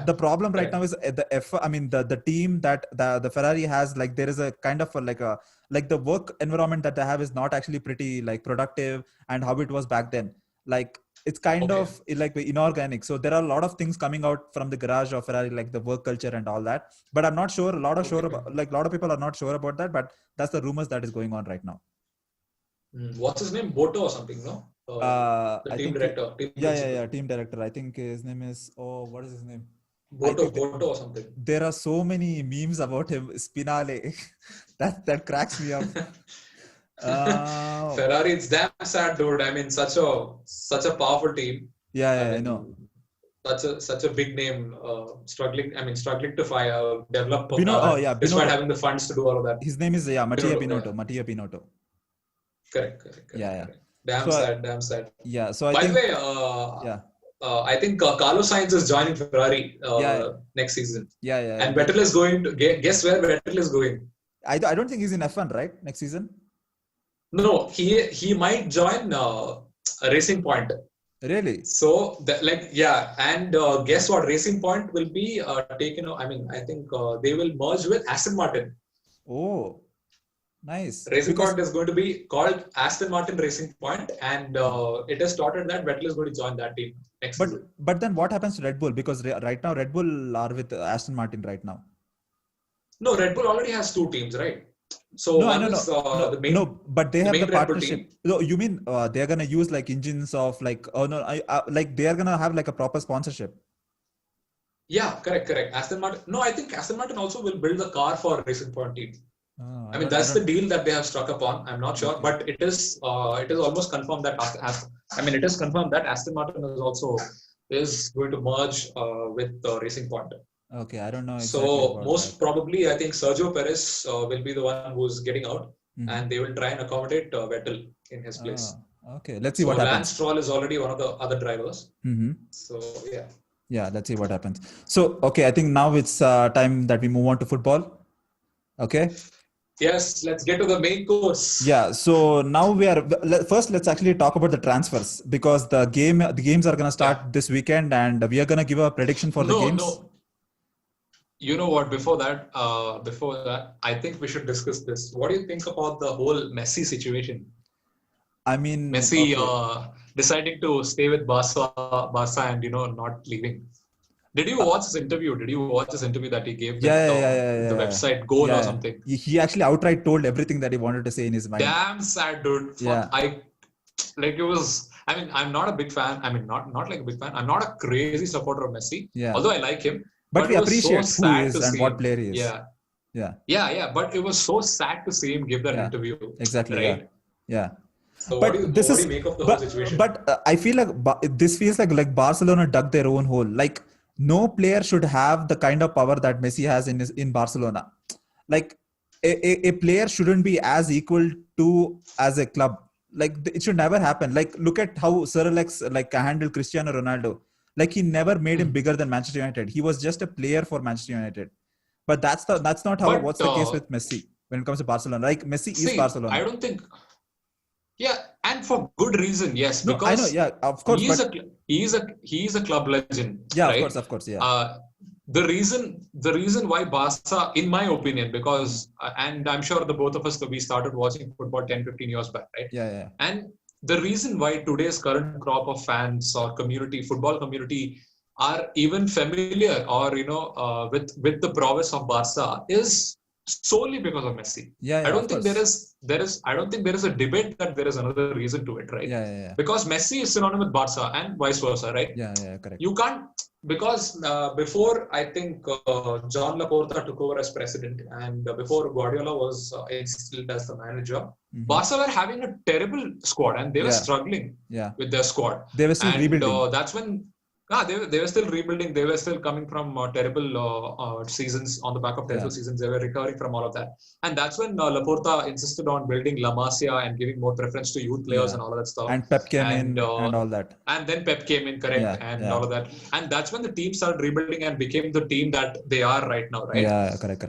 The problem right now is the team that the Ferrari has, like there is a kind of like the work environment that they have is not actually pretty like productive, and how it was back then. Like it's kind of like inorganic. So there are a lot of things coming out from the garage of Ferrari, like the work culture and all that. But I'm not sure. A lot of people are not sure about that. But that's the rumors that is going on right now. What's his name? Boto or something? No. The team director. Team director. I think his name is. Oh, what is his name? Boto or something. There are so many memes about him. Spinale. that cracks me up. Ferrari, it's damn sad, dude. I mean, such a powerful team. I know. Such a big name, struggling to develop despite having the funds to do all of that. His name is Mattia Binotto. Correct. Yeah. Damn sad. Yeah. So by the way, I think Carlos Sainz is joining Ferrari next season. Yeah. And Vettel is going to guess where Vettel is going. I don't think he's in F1 right next season. No, he might join Racing Point. Really? So, and guess what? Racing Point will be taken. I mean, I think they will merge with Aston Martin. Oh, nice. Racing Because Point is going to be called Aston Martin Racing Point, and uh, it is started that Vettel is going to join that team next but season. then what happens to Red Bull? Because right now Red Bull are with Aston Martin right now. No, Red Bull already has two teams, right? So No, I one know, is no, no, but they the have the main Red Bull partnership. team. No, you mean they're gonna use like engines of like, oh no, like they are gonna have like a proper sponsorship. Yeah, correct. Aston Martin. No, I think Aston Martin also will build the car for Racing Point team. I mean, I that's the don't. deal that they have struck upon. I'm not sure, Okay. but it is almost confirmed that it is confirmed that Aston Martin is going to merge with Racing Point. Okay, I don't know exactly So about that. most probably, I think Sergio Perez will be the one who's getting out, and they will try and accommodate Vettel in his place. Okay, let's see So what Lance happens. Stroll is already one of the other drivers. So yeah. Yeah, let's see what happens. So, okay, I think now it's time that we move on to football. Okay. Yes, let's get to the main course. Yeah. So now first. Let's actually talk about the transfers because the games are gonna start this weekend, and we are gonna give a prediction for the games. No. You know what? Before that, I think we should discuss this. What do you think about the whole Messi situation? I mean, Messi okay. Deciding to stay with Barca, and not leaving. Did you watch this interview? Did you watch this interview that he gave with the website Goal or something? He actually outright told everything that he wanted to say in his mind. Damn sad, dude. Yeah. It was. I mean, I'm not a big fan. I mean, not like a big fan. I'm not a crazy supporter of Messi. Yeah. Although I like him. But we appreciate who he is and what player he is. Yeah. But it was so sad to see him give that interview. Exactly. Right? Yeah. So what do you make of the whole situation? But I feel like this feels like Barcelona dug their own hole. Like no player should have the kind of power that Messi has in Barcelona. Like a player shouldn't be as equal to as a club. Like it should never happen. Like look at how Sir Alex handled Cristiano Ronaldo. Like he never made him bigger than Manchester United. He was just a player for Manchester United. But that's not how. What's the case with Messi when it comes to Barcelona? Like Messi is Barcelona. I don't think. Yeah, and for good reason. Yes, because I know. Yeah, of course. He is a club legend. Yeah, right? Of course. Yeah. The reason why Barca, in my opinion, because and I'm sure the both of us, we started watching football 10-15 years back, right? Yeah. And the reason why today's current crop of fans or football community are even familiar or with the prowess of Barca is solely because of Messi. Yeah, I don't think there is a debate that there is another reason to it, right? Yeah. Because Messi is synonymous with Barca and vice versa, right? Yeah, correct. You can't, because before I think John Laporta took over as president and before Guardiola was installed as the manager, Barca were having a terrible squad and they were struggling with their squad. They were still rebuilding. That's when they were still rebuilding. They were still coming from terrible seasons on the back of terrible seasons. They were recovering from all of that. And that's when Laporta insisted on building La Masia and giving more preference to youth players and all of that stuff. And Pep came in and all that. And then Pep came in, correct, all of that. And that's when the team started rebuilding and became the team that they are right now, right? Yeah, correct.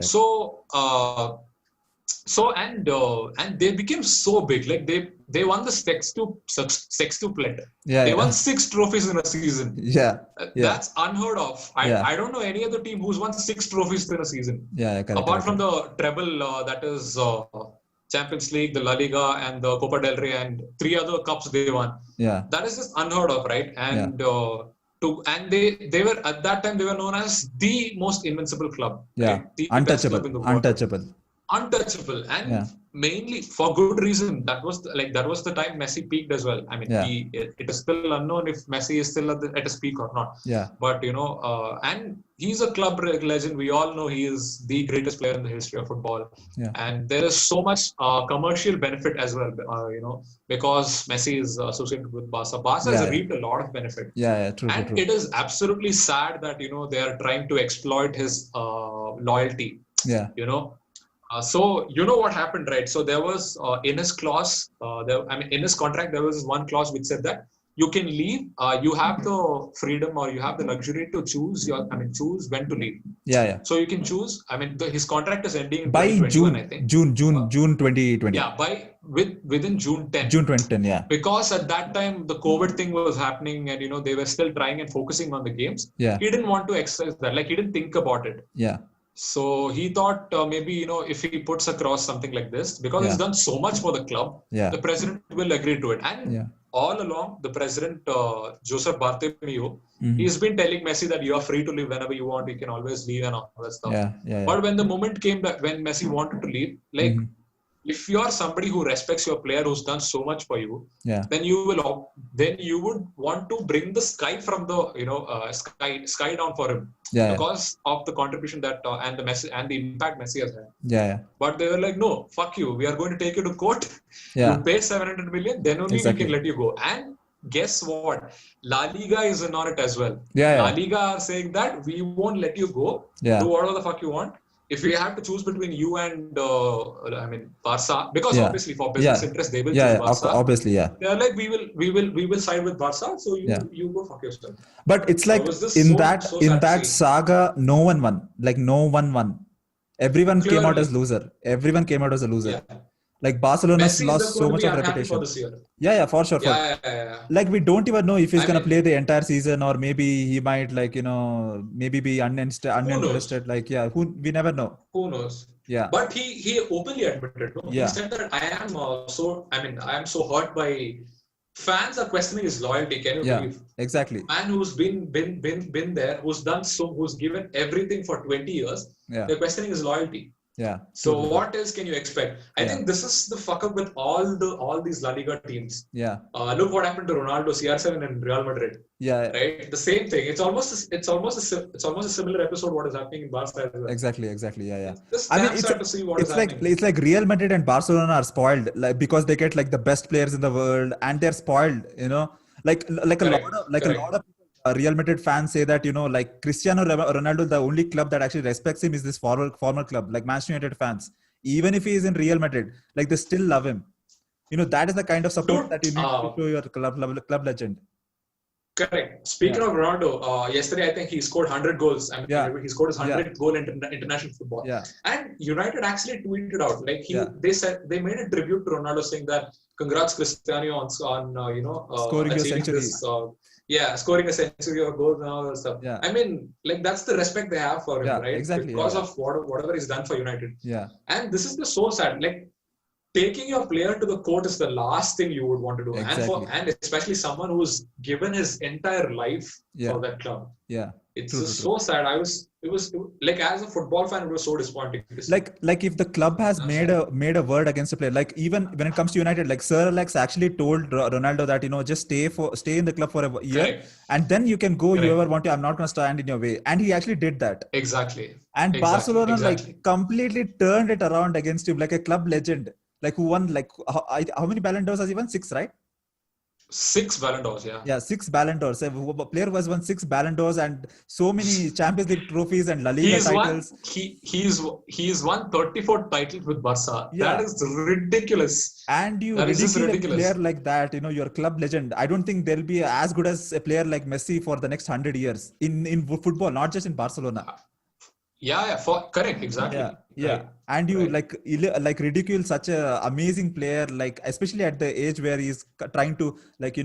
And they became so big. Like they won the sextuplet. They won 6 trophies in a season. Yeah. That's unheard of. I don't know any other team who's won 6 trophies in a season. Yeah, correct. Apart from the treble that is Champions League, the La Liga, and the Copa del Rey, and 3 other cups they won. Yeah. That is just unheard of, right? And they were at that time they were known as the most invincible club. Yeah. Right? The best club in the world. Untouchable, and mainly for good reason. That was the time Messi peaked as well. I mean, it is still unknown if Messi is still at his peak or not. Yeah. But and he's a club legend. We all know he is the greatest player in the history of football. Yeah. And there is so much commercial benefit as well. Because Messi is associated with Barca. Barca has reaped a lot of benefit. Yeah, true. And it is absolutely sad that they are trying to exploit his loyalty. Yeah. So you know what happened, right? So there was in his clause, in his contract, there was one clause which said that you can leave. You have the freedom or you have the luxury to choose when to leave. Yeah. So you can choose. His contract is ending in by 2021, I think. June 2020. Yeah, within June 10. June 2010, yeah. Because at that time the COVID thing was happening, and they were still trying and focusing on the games. Yeah. He didn't want to exercise that. Like, he didn't think about it. Yeah. So he thought maybe if he puts across something like this, because he's done so much for the club, the president will agree to it. And all along, the president Joseph Bartomeu, he's been telling Messi that you are free to leave whenever you want. You can always leave and all that stuff. But when the moment came that when Messi wanted to leave, like, if you are somebody who respects your player who's done so much for you, then you would want to bring the sky from the sky down for him, because of the contribution that and the Messi and the impact Messi has had. But they were like, no, fuck you. We are going to take you to court. You pay 700 million, then only we can let you go. And guess what? La Liga is in on it as well. La Liga are saying that we won't let you go. Do whatever the fuck you want. If we have to choose between you and Barca, because obviously for business interest they will choose Barca. Obviously, they're like, we will side with Barca, so you go fuck yourself. But it's like in that saga, no one won. Like, no one won. Everyone came out as loser. Everyone came out as a loser. Like, Barcelona lost so much of reputation. For sure. Like, we don't even know if he's going to play the entire season, or maybe he might, like, maybe be uninterested. Like, we never know. Who knows? Yeah. But he openly admitted, no? He said that I am so hurt by fans are questioning his loyalty. Can you believe? Exactly. Man who's been there, who's given everything for 20 years. They're questioning his loyalty. So what else can you expect? I think this is the fuck up with all these La Liga teams. Look what happened to Ronaldo, CR7 and Real Madrid. Right. The same thing. It's almost a similar episode. What is happening in Barca as well. Exactly. Yeah. I mean, it's like Real Madrid and Barcelona are spoiled, like, because they get like the best players in the world, and they're spoiled. Like a lot of Real Madrid fans say that, like, Cristiano Ronaldo, the only club that actually respects him is this former club, like Manchester United fans. Even if he is in Real Madrid, like, they still love him. That is the kind of support that you need to show your club legend. Correct. Speaking of Ronaldo, yesterday I think he scored 100 goals. I mean, he scored his 100th goal in international football. And United actually tweeted out, like, they made a tribute to Ronaldo, saying that congrats Cristiano on scoring your century. Scoring a century or goals and all that stuff. I mean, like, that's the respect they have for him, right? Exactly. Because of whatever he's done for United. And this is so sad. Like, taking your player to the court is the last thing you would want to do. Exactly. And especially someone who's given his entire life for that club. It's so sad. It was like, as a football fan, it was so disappointing. Like if the club has made a word against a player, like, even when it comes to United, like, Sir Alex actually told Ronaldo that, just stay in the club for a year, and then you can go. You ever want to? I'm not going to stand in your way. And he actually did that. Exactly. And Barcelona like completely turned it around against him, like a club legend, like, who won, like, how many Ballon d'Ors has he won? 6, right? 6 Ballon d'Ors, yeah. 6 Ballon d'Ors. A player was won 6 Ballon d'Ors and so many Champions League trophies and La Liga titles. He's won 34 titles with Barca. That is ridiculous. And you ridicule a player like that, your club legend. I don't think there'll be as good as a player like Messi for the next 100 years in football, not just in Barcelona. Correct, exactly. Right. And you like ridicule such a amazing player, like, especially at the age where he's trying to, like,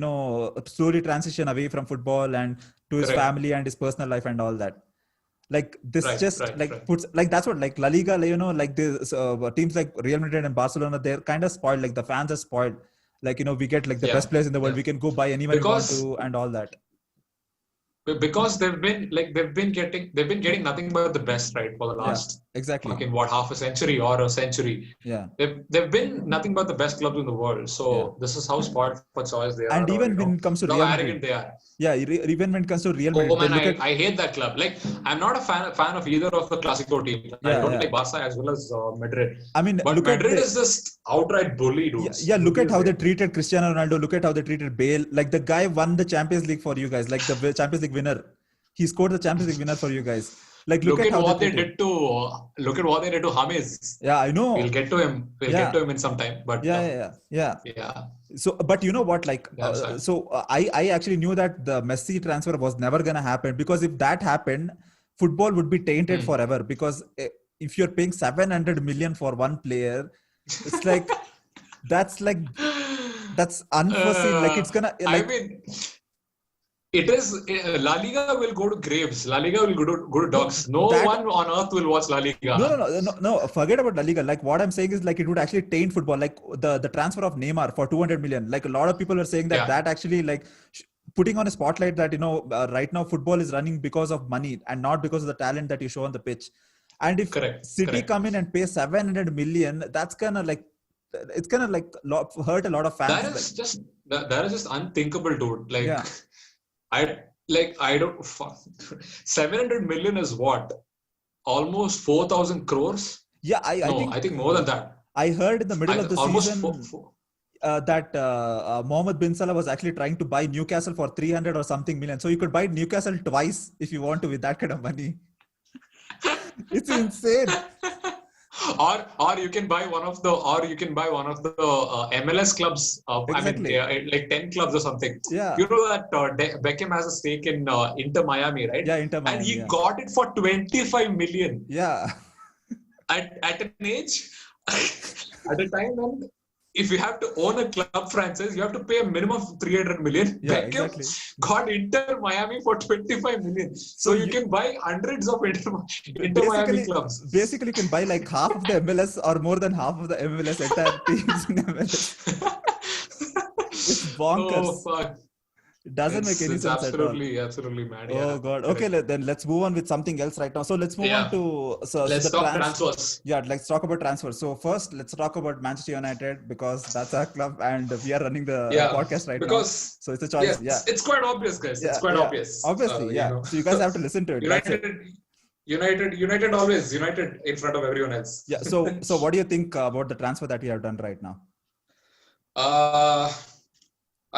slowly transition away from football and to his family and his personal life and all that. Like, this puts, like, that's what, like, La Liga, like this teams like Real Madrid and Barcelona, they're kind of spoiled. Like, the fans are spoiled. Like, we get like the best players in the world. We can go buy anyone we want to and all that. Because they've been getting nothing but the best, right, for the last half a century or a century. They've been nothing but the best clubs in the world. So this is how spoiled for choice they are. And even when it comes to Real Madrid, arrogant they are. Even when it comes to Real Madrid. Oh man, I hate that club. Like, I'm not a fan of either of the Clasico teams. I don't like Barca as well as Madrid. I mean, but Madrid is just outright bully, dudes. Look at how they treated Cristiano Ronaldo. Look at how they treated Bale. Like, the guy won the Champions League for you guys. Like, the Champions League winner. He scored the Champions League winner for you guys. Like, look at what they did to James. Yeah, I know. We'll get to him. Get to him in some time. But So, but you know what? Like, I actually knew that the Messi transfer was never gonna happen, because if that happened, football would be tainted forever. Because if you're paying 700 million for one player, it's like That's like, that's unforeseen. Like it's gonna I like mean, it is La Liga will go to graves. La Liga will go to no dogs. No that one on earth will watch La no, no, Liga. no, no, no. Forget about La Liga. Like what I'm saying is like it would actually taint football. Like the transfer of Neymar for 200 million. Like a lot of people are saying that Yeah, that actually like putting on a spotlight that right now football is running because of money and not because of the talent that you show on the pitch. And if correct, City correct. come in and pay 700 million, that's gonna like it's gonna like hurt a lot of That fans. Like is just that is just unthinkable, dude. Like yeah, I don't 700 million is what? Almost 4,000 crores? yeah. I No, I think think more than that. I heard in the middle of the Almost season that Mohammed bin Salah was actually trying to buy Newcastle for 300 or something million. So you could buy Newcastle twice if you want to with that kind of money. It's insane. or you can buy one of the MLS clubs. Exactly. Like 10 clubs or something. Yeah. You know that Beckham has a stake in Inter Miami, right? Yeah. Inter And Miami. he Yeah. got it for 25 million Yeah. at an age at a time when if you have to own a club franchise, you have to pay a minimum of 300 million. Yeah. Beckham Exactly. got Inter Miami for 25 million. So you can buy hundreds of Inter Miami clubs. Basically, you can buy like half of the MLS or more than half of the MLS entire teams in MLS. It's bonkers. Oh fuck! It doesn't make any It's sense at all. absolutely mad. Oh Yeah, God. correct. Okay, then let's move on with something else right now. So let's move on Yeah. to Let's the talk transfers. Yeah, let's talk about transfers. So first, let's talk about Manchester United because that's our club and we are running the podcast right now. Because So it's a choice. yes, it's quite obvious, guys. Yeah, It's quite yeah. obvious. Obviously, yeah. You know. So you guys have to listen to it. That's it. United always United in front of everyone else. Yeah. So what do you think about the transfer that we have done right now?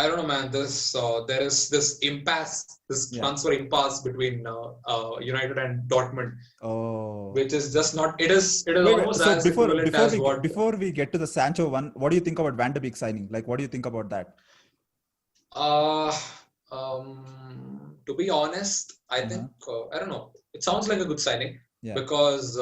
I don't know, man. There is this impasse, this transfer impasse between United and Dortmund, Oh. which is just not. It is Wait, almost so as equivalent as what. before we get to the Sancho one, what do you think about Van de Beek signing? Like, what do you think about that? To be honest, I think I don't know. It sounds like a good signing because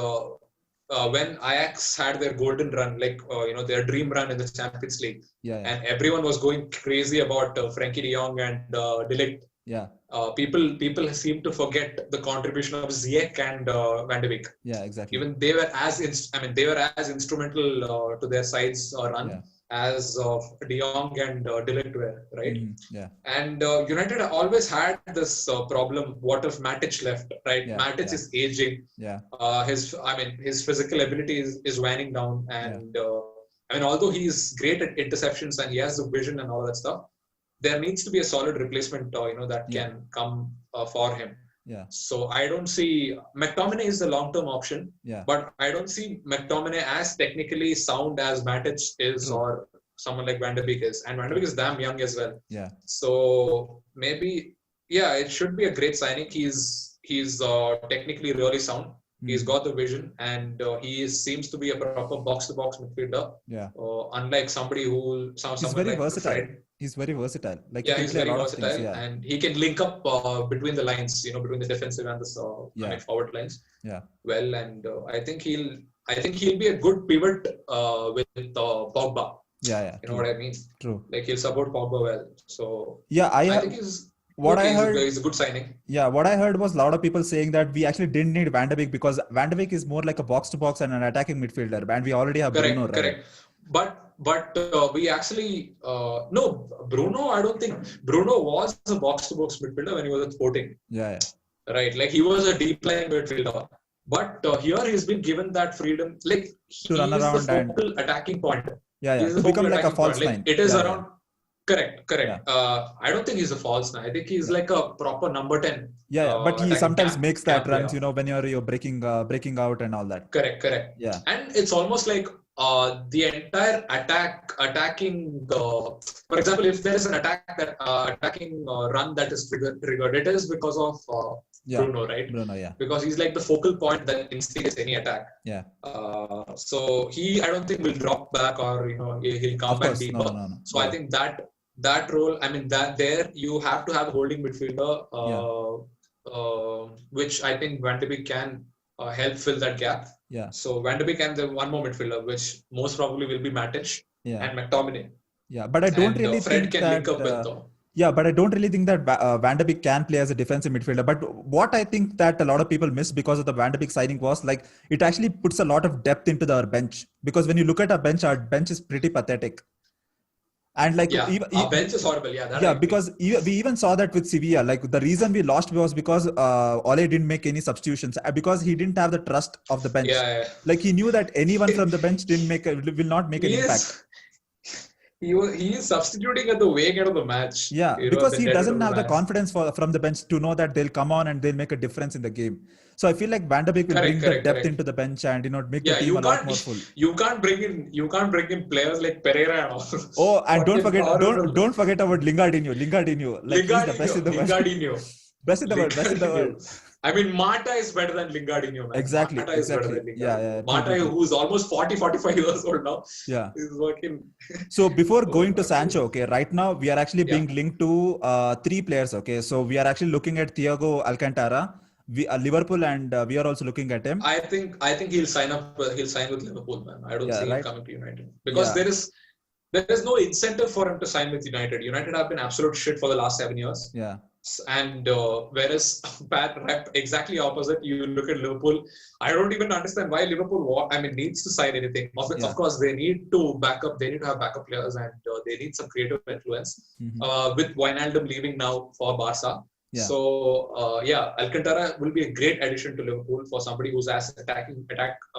when Ajax had their golden run, like their dream run in the Champions League, and everyone was going crazy about Frankie De Jong and De Ligt. Yeah. People seem to forget the contribution of Ziyech and Van de Beek. Yeah, exactly. Even they were as instrumental to their side's run as De Jong and De Ligt were, right? Yeah. And United always had this problem. What if Matic left? Right? Matic is aging. Yeah. His physical ability is waning down, and although he's great at interceptions and he has the vision and all that stuff, there needs to be a solid replacement, that can come for him. Yeah. So I don't see McTominay is the long-term option. Yeah. But I don't see McTominay as technically sound as Matic is or someone like Van de Beek is. And Van de Beek is damn young as well. Yeah. So maybe, it should be a great signing. He's technically really sound. He's got the vision, and he seems to be a proper box-to-box midfielder. Yeah. Unlike somebody who sounds very versatile. He's very versatile. Like he's very versatile, and he can link up between the lines, between the defensive and the forward lines. Yeah. Well, and I think he'll be a good pivot with Pogba. Yeah. You know what I mean? True. Like he'll support Pogba well. So I think he's. I heard is a good signing. Yeah, what I heard was a lot of people saying that we actually didn't need Van de Beek because Van de Beek is more like a box-to-box and an attacking midfielder, and we already have Bruno, right? Correct. But we actually no Bruno. I don't think Bruno was a box-to-box midfielder when he was at Sporting. Yeah. Right, like he was a deep line midfielder, but here he's been given that freedom, like to run around the focal attacking point. Yeah. To become like a false line. It is around. Correct. Yeah. I don't think he's a false nine. I think he's like a proper number 10. Yeah, but he sometimes makes that runs, when you're breaking out and all that. Correct. Yeah. And it's almost like the entire attacking. For example, if there is an attacking run that is triggered, it is because of Bruno, right? Bruno, yeah. Because he's like the focal point that instigates any attack. Yeah. So I don't think will drop back or he'll come back deeper. No. So I think that role, that there you have to have a holding midfielder, which I think Van de Beek can help fill that gap. Yeah. So Van de Beek and the one more midfielder, which most probably will be Matic. Yeah. and McTominay. Yeah, but I don't And really Fred think can that. link up with Yeah, but I don't really think that Van de Beek can play as a defensive midfielder. But what I think that a lot of people miss because of the Van de Beek signing was like it actually puts a lot of depth into our bench. Because when you look at our bench is pretty pathetic. And like our bench is horrible. Yeah, that I agree. because we even saw that with Sevilla. Like the reason we lost was because Ole didn't make any substitutions because he didn't have the trust of the bench. Yeah. Like he knew that anyone from the bench will not make an impact. He is substituting at the way end of the match. Yeah, because he doesn't have the confidence from the bench to know that they'll come on and they'll make a difference in the game. So I feel like Van de Beek will bring the depth into the bench and make the team a lot more full. You can't bring in players like Pereira and all. Oh, and don't forget about Lingardinho. Like he's the best in the world. Best in the world. I mean, Mata is better than Lingardinho. Man. Exactly. Yeah. Mata, who's almost 45 years old now. Yeah. Is working. So before going to Sancho, okay, right now we are actually being linked to 3 players. Okay, so we are actually looking at Thiago Alcantara. We Liverpool, and we are also looking at him. I think he'll sign up. He'll sign with Liverpool, man. I don't see him coming to United because there is no incentive for him to sign with United. United have been absolute shit for the last 7 years. Yeah. And whereas bad rep exactly opposite, you look at Liverpool. I don't even understand why Liverpool needs to sign anything. Of course, they need to back up. They need to have backup players, and they need some creative influence. With Wijnaldum leaving now for Barca. Yeah. So Alcantara will be a great addition to Liverpool for somebody who's as attack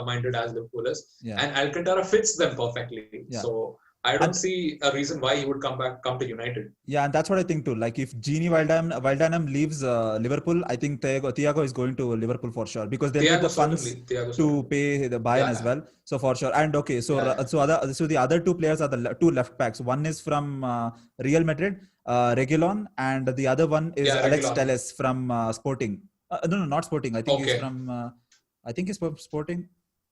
minded as Liverpool is, and Alcantara fits them perfectly. Yeah. So I don't see a reason why he would come to United. Yeah, and that's what I think too. Like if Gini Wijnaldum leaves Liverpool, I think Thiago is going to Liverpool for sure because they need the funds to pay the buy-in as well. So for sure. And okay, so the other 2 players are the 2 left backs. One is from Real Madrid, Reguilon, and the other one is Alex Telles from Sporting. No, not Sporting. I think he's from. I think he's from Sporting.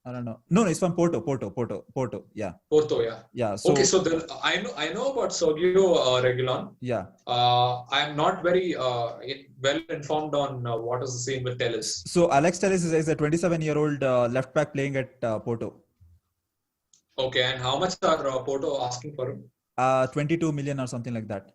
I don't know. No, it's from Porto. Yeah. Porto, yeah. Yeah. So, okay, so I know about Sergio Reguilon. Yeah. I'm not very well informed on what is the scene with Telles. So Alex Telles is a 27-year-old left back playing at Porto. Okay, and how much are Porto asking for him? 22 million or something like that.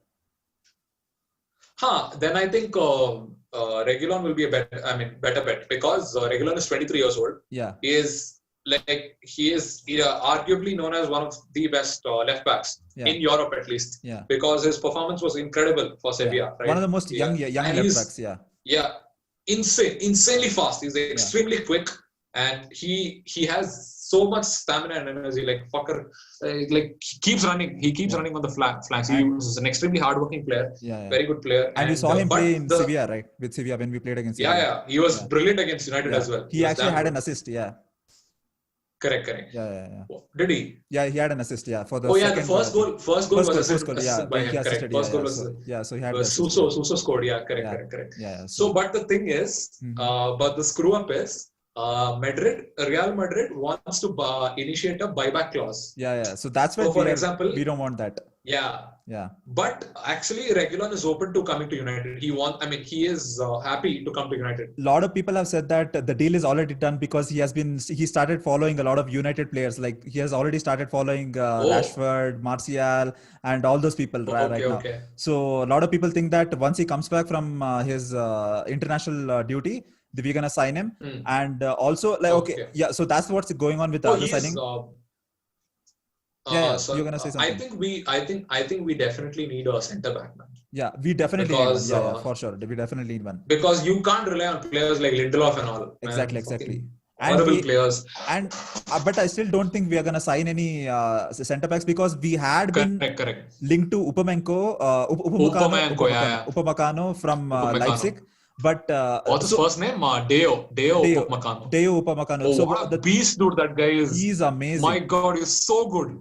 Then I think Reguilon will be a better bet because Reguilon is 23 years old. Yeah. He is arguably known as one of the best left backs in Europe at least. Yeah. Because his performance was incredible for Sevilla. Right? One of the most young left backs. Yeah. Yeah. Insanely fast. He's extremely quick, and he has so much stamina and energy. Like he keeps running. He keeps running on the flanks. He was an extremely hardworking player. Yeah. Very good player. And you saw him play in Sevilla, right? With Sevilla when we played against Sevilla. Yeah. He was brilliant against United as well. He actually had an assist. Yeah. Correct. Yeah. Did he? Yeah, he had an assist. Yeah, for the the first goal was assisted by him. Correct. First goal was so he had Suso scored. Yeah, correct. Yeah. So, but the thing is, but the screw up is, Real Madrid wants to initiate a buyback clause. Yeah. So that's why, for example, we don't want that. Yeah. But actually, Reguilon is open to coming to United. He is happy to come to United. A lot of people have said that the deal is already done because he started following a lot of United players. Like he has already started following Rashford, Martial, and all those people right now. Okay. So a lot of people think that once he comes back from his international duty, we're gonna sign him. And also so that's what's going on with the other signing. So you're gonna say something. I think we definitely need a centre back, man. Yeah, we definitely need one. For sure. We definitely need one. Because you can't rely on players like Lindelof and all. Exactly. Horrible players. But I still don't think we are gonna sign any centre backs because we had been linked to Upamecano from Leipzig. But what's his first name? Deo Upamecano. Oh, what a beast, dude! That guy is. He's amazing. My God, he's so good.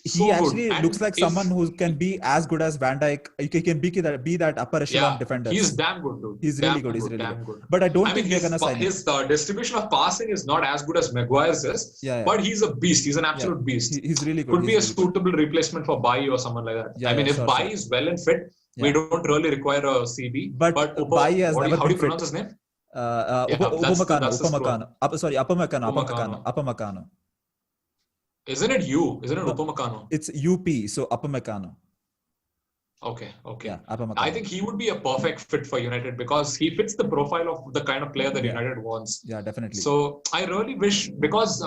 He actually looks like someone who can be as good as Van Dijk. He can be that upper echelon defender. He's damn good, dude. He's really good. But I don't think we're gonna sign him. His distribution of passing is not as good as Maguire's is. But he's a beast. He's an absolute beast. He's really good. Could be a suitable replacement for Bailly or someone like that. If Bailly is well and fit, we don't really require a CB. But Bailly has never been fit. How do you pronounce his name? Upamecano. Isn't it you? Isn't it No, Upamecano? it's UP, so Upamecano. Okay, okay. Yeah, I Upamecano. think he would be a perfect fit for United because he fits the profile of the kind of player that Yeah, United wants. yeah, definitely. So I really wish because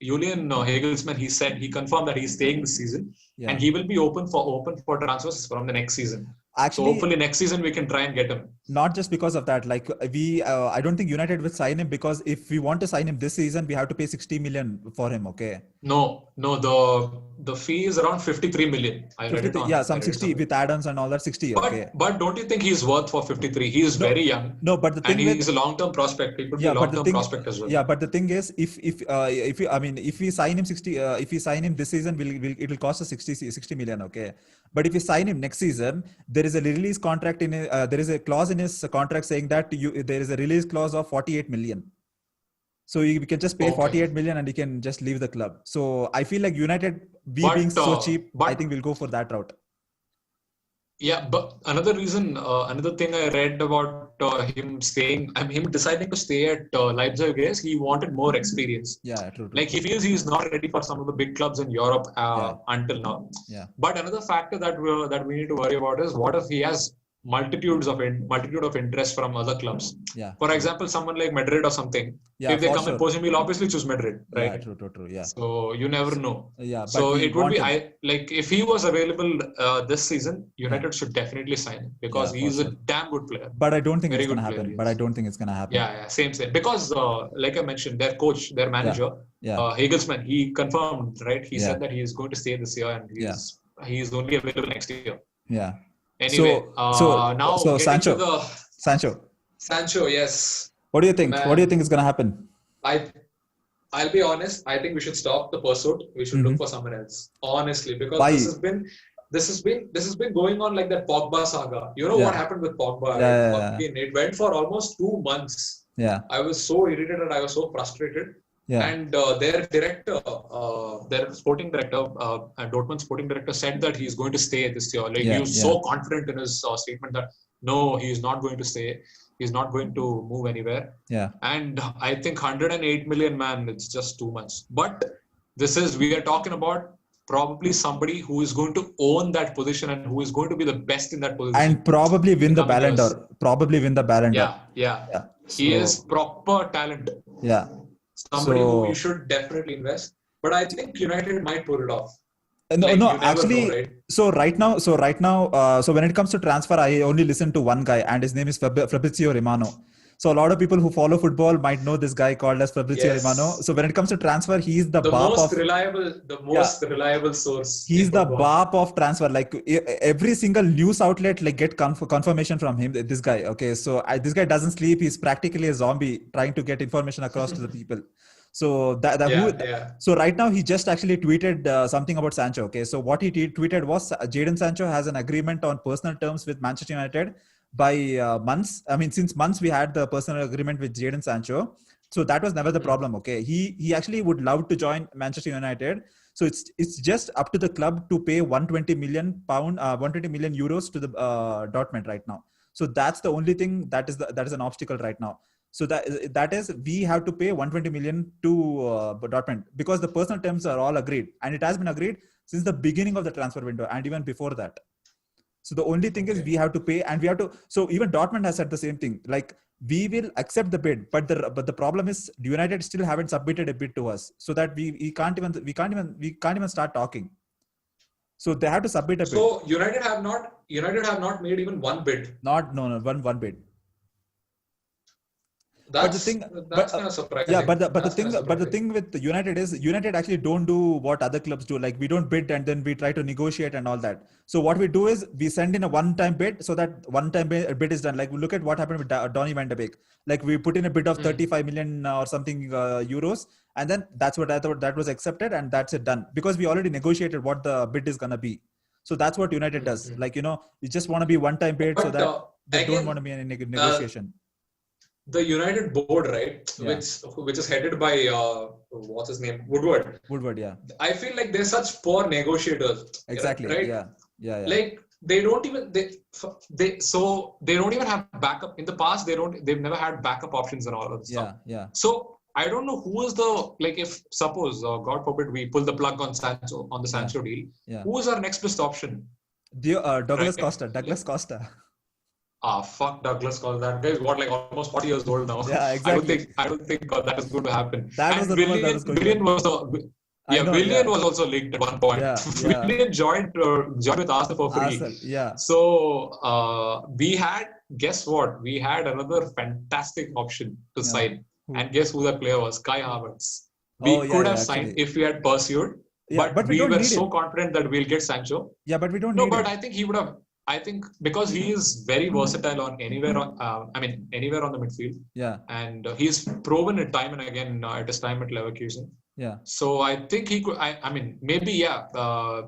Julian Hagelsmann, he said he confirmed that he's staying this season Yeah. and he will be open for transfers from the next season. So Actually, hopefully next season we can try and get him. not just because of that. Like I don't think United will sign him, because if we want to sign him this season, we have to pay 60 million for him. Okay. No, the fee is around 53 million. I read it 53, on. yeah, I some read it 60 somewhere. with add-ons and all that, 60. Okay. But don't you think he's worth for 53? He is No, very young no, but the and thing with he's a long-term prospect. He could be a yeah, but the long-term thing prospect as well. yeah, but the thing is, if you, I mean, if we sign him 60, if we sign him this season, will it will cost us 60 million. Okay. But if we sign him next season, there is a release contract there is a clause in his contract saying that there is a release clause of 48 million. So we can just pay Okay. 48 million and he can just leave the club. So I feel like United, being so cheap, I think we'll go for that route. Yeah, but another reason, another thing I read about him deciding to stay at Leipzig is he wanted more experience. Yeah, true. Like he feels he's not ready for some of the big clubs in Europe until now. Yeah. But another factor that we need to worry about is what if he has multitude of interest from other clubs. Yeah. For example, someone like Madrid or something. Yeah, if they come and poach him, we'll obviously choose Madrid, right? Yeah, true. Yeah. So you never know. Yeah. So it would be if he was available this season, United should definitely sign him because he's a damn good player. But I don't think it's gonna happen. Yeah, same. Because like I mentioned, their coach, their manager, Hagelsmann, he confirmed, right? He said that he is going to stay this year and he's only available next year. Yeah. Anyway, so Sancho, yes. What do you think? What do you think is gonna happen? I'll be honest. I think we should stop the pursuit. We should look for someone else. Honestly, because this has been going on like that Pogba saga. You know what happened with Pogba? Right? It went for almost 2 months. Yeah. I was so irritated. I was so frustrated. Yeah. And their director, their sporting director, Dortmund sporting director, said that he's going to stay this year. Like he was so confident in his statement that no, he is not going to stay. He's not going to move anywhere. Yeah. And I think 108 million, man, it's just too much. But we are talking about probably somebody who is going to own that position and who is going to be the best in that position. And probably win the Ballon d'Or. Yeah. He is proper talent. Yeah. Somebody who you should definitely invest. But I think United might pull it off. Actually, right? So right now, so when it comes to transfer, I only listen to one guy, and his name is Fabrizio Romano. So a lot of people who follow football might know this guy called as Fabrizio Romano. So when it comes to transfer, he's the most reliable source. He's the bap of transfer. Like every single news outlet get confirmation from him. This guy. Okay, so this guy doesn't sleep. He's practically a zombie trying to get information across to the people. So So right now he just actually tweeted something about Sancho. Okay, so what he tweeted was Jadon Sancho has an agreement on personal terms with Manchester United by months. I mean, since months we had the personal agreement with Jadon Sancho. So that was never the problem. Okay, he actually would love to join Manchester United. So it's just up to the club to pay 120 million euros to the Dortmund right now. So that's the only thing that is an obstacle right now. So that is we have to pay 120 million to Dortmund because the personal terms are all agreed, and it has been agreed since the beginning of the transfer window and even before that. So the only thing is we have to pay, and we have to. So even Dortmund has said the same thing. Like we will accept the bid, but the problem is United still haven't submitted a bid to us, so that we can't even start talking. So they have to submit a bid. So United have not made even one bid. One bid. That's kind of surprising. Yeah, but the thing with United is United actually don't do what other clubs do. Like we don't bid and then we try to negotiate and all that. So what we do is we send in a one-time bid, so that one-time bid is done. Like we look at what happened with Donny van de Beek. Like we put in a bid of 35 million or something euros, and then that's what I thought that was accepted, and that's it done because we already negotiated what the bid is gonna be. So that's what United does. Like you just want to be one-time bid, so that they don't want to be in any negotiation. The United board, right, which is headed by what's his name, Woodward. Yeah. I feel like they're such poor negotiators. Exactly. Right? Yeah. Like they don't even have backup. In the past, they've never had backup options and all of this stuff. Yeah. So I don't know who is the, like, if suppose, God forbid, we pull the plug on the Sancho deal, who is our next best option? Douglas Right? Costa. Fuck Douglas Costa. That guy is what, like almost 40 years old now. Yeah, exactly. I don't think that is going to happen. That was the rumor that was going on. Willian was also linked at one point. Willian joined with Arsenal for free. So we had, guess what? We had another fantastic option to sign. And guess who that player was? Kai Havertz. We could have signed if we had pursued. But we were so confident that we'll get Sancho. Yeah, but we don't need him. I think he would have. I think because he is very versatile on anywhere on, anywhere on the midfield. Yeah. And he's proven it time and again at his time at Leverkusen. Yeah. So I think he could. I mean, maybe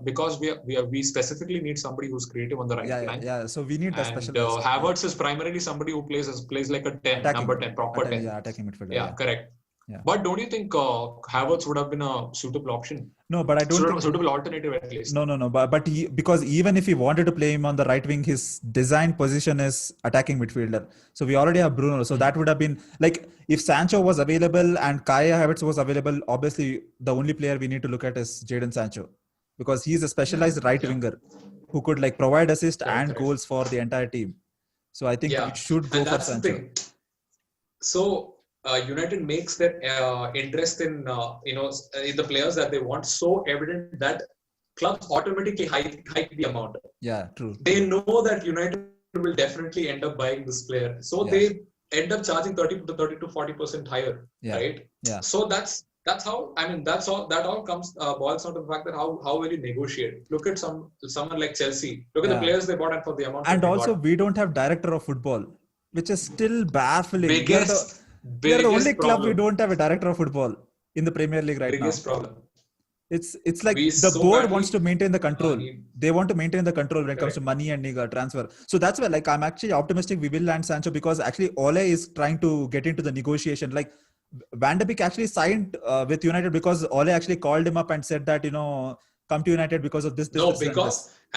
because we specifically need somebody who's creative on the right flank. Yeah. So we need a specialist. Havertz is primarily somebody who plays like a 10, number 10, proper 10. Yeah, attacking midfielder. Yeah, correct. Yeah. But don't you think Havertz would have been a suitable option? No, but I don't think suitable alternative at least. No. But because even if he wanted to play him on the right wing, his design position is attacking midfielder. So we already have Bruno. So that would have been like if Sancho was available and Kai Havertz was available. Obviously, the only player we need to look at is Jadon Sancho because he's a specialized right winger who could like provide assist and goals for the entire team. So I think we should go for Sancho. So. United makes their interest in in the players that they want so evident that clubs automatically hike the amount. Yeah, true. They know that United will definitely end up buying this player, so they end up charging 30 to 40% higher, right? Yeah. So that's how. I mean, that's all. That all comes boils down to the fact that how will you negotiate? Look at someone like Chelsea. Look at the players they bought and for the amount. And also, we don't have director of football, which is still baffling. We are the only club we don't have a director of football in the Premier League right now. Biggest problem. It's like the board wants to maintain the control. They want to maintain the control when it comes to money and transfer. So that's why, like, I'm actually optimistic we will land Sancho because actually Ole is trying to get into the negotiation. Like Van de Beek actually signed with United because Ole actually called him up and said that come to United because of this.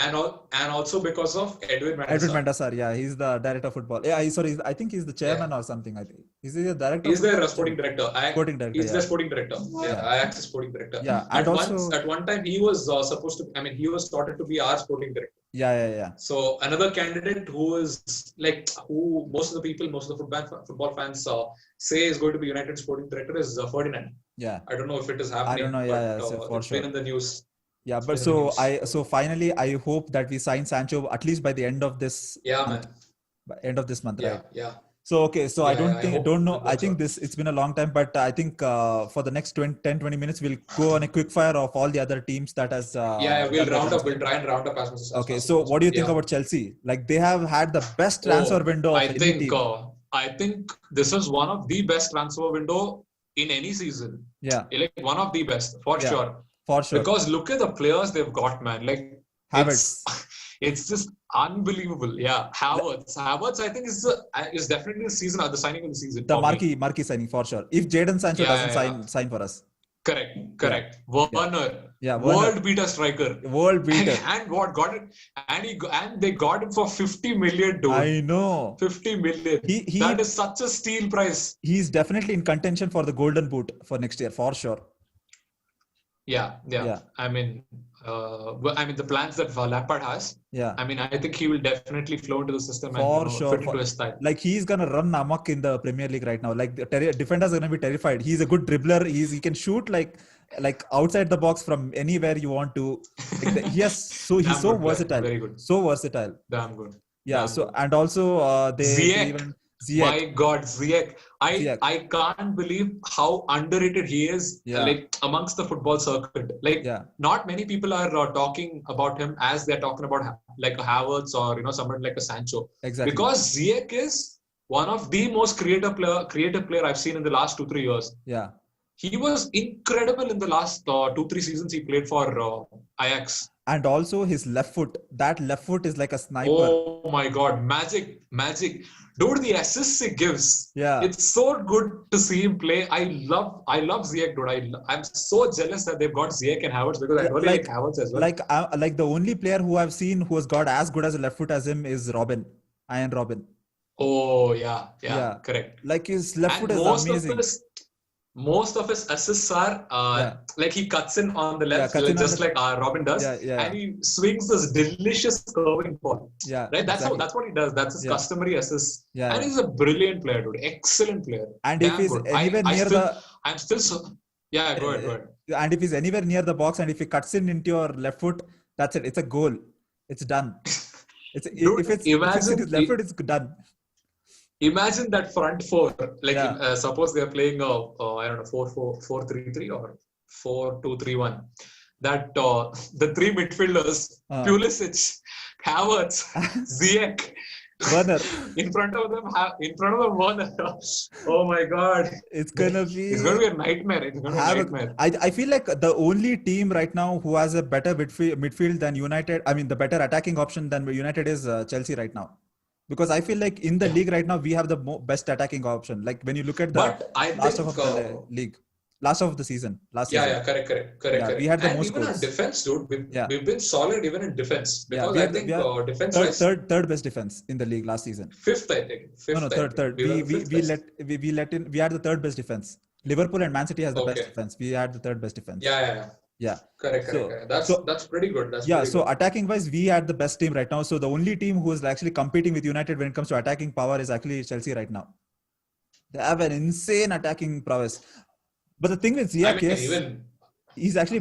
And also because of Edwin Van der Sar. Edwin Van der Sar, yeah, he's the director of football. Yeah, I think he's the chairman or something. I think he's the director. He's the sporting director. He's the sporting director. Ajax sporting director. Yeah, and also at one time he was supposed to. I mean, he was started to be our sporting director. Yeah. So another candidate who is who most of the football fans say is going to be United sporting director is Ferdinand. Yeah. I don't know if it is happening. I don't know. Yeah, so for it's sure. been in the news. Yeah, but so finally I hope that we sign Sancho at least by the end of this end of this month, right? Yeah. So okay, so I don't know. I think it's been a long time, but I think for the next 10-20 minutes we'll go on a quick fire of all the other teams that has we'll try and round up as much as possible. Okay, so what do you think about Chelsea? Like they have had the best transfer window of any team. I think this is one of the best transfer window in any season. Yeah. Like one of the best for sure. For sure. Because look at the players they've got, man. Like Havertz. It's just unbelievable. Yeah, Havertz, I think is definitely the signing of the season. The marquee signing for sure. If Jadon Sancho doesn't sign for us. Correct. Werner. Yeah, world beater striker. World beater. And what got it? And they got him for 50 million, dude. I know. 50 million. That is such a steal price. He's definitely in contention for the Golden Boot for next year, for sure. Yeah. I mean, the plans that Lampard has. Yeah. I mean, I think he will definitely flow into the system and fit into his style. Like he's gonna run amok in the Premier League right now. Like the defenders are gonna be terrified. He's a good dribbler. He can shoot like outside the box from anywhere you want to. He's so versatile. Very good. So versatile. Damn good. Yeah. And also Ziyech. My God, Ziyech. I can't believe how underrated he is like amongst the football circuit. Like not many people are talking about him as they're talking about like a Havertz or someone like a Sancho. Exactly. Because Ziyech is one of the most creative player I've seen in the last 2-3 years. Yeah. He was incredible in the last 2-3 seasons he played for Ajax. And also his left foot. That left foot is like a sniper. Oh my God. Magic. Dude, the assists he gives. Yeah. It's so good to see him play. I love Ziyech, dude. I'm so jealous that they've got Ziyech and Havertz because I really like Havertz as well. Like the only player who I've seen who has got as good as a left foot as him is Ian Robin. Oh, yeah. Correct. Like his left foot is amazing. most of his assists are like he cuts in on the left, just like Robin does, and he swings this delicious curving ball. Right. That's what he does. That's his customary assist. And he's a brilliant player, dude. Excellent player. And if he's anywhere near I'm still so. Yeah, go ahead. And if he's anywhere near the box, and if he cuts in into your left foot, that's it. It's a goal. It's done. Dude, if it's his left foot, it's done. Imagine that front four. Like suppose they're playing I don't know 4-4-3-3 or 4-2-3-1. That the three midfielders, Pulisic, Havertz, Ziyech. Werner. in front of them Werner. Oh my God. It's gonna be a nightmare. I feel like the only team right now who has a better midfield than United, I mean the better attacking option than United is Chelsea right now. Because I feel like in the league right now, we have the best attacking option. Like when you look at the last of the league. Last of the season. Season. Correct. We had the most even goals. On defense, dude, we've been solid even in defense. Because I think defense third best defense in the league last season. Fifth, I think. Third. We had the third best defense. Liverpool and Man City has the best defense. We had the third best defense. Yeah. Correct. That's pretty good. So attacking wise, we had the best team right now. So the only team who is actually competing with United when it comes to attacking power is actually Chelsea right now. They have an insane attacking prowess. But the thing with Ziyech is he's actually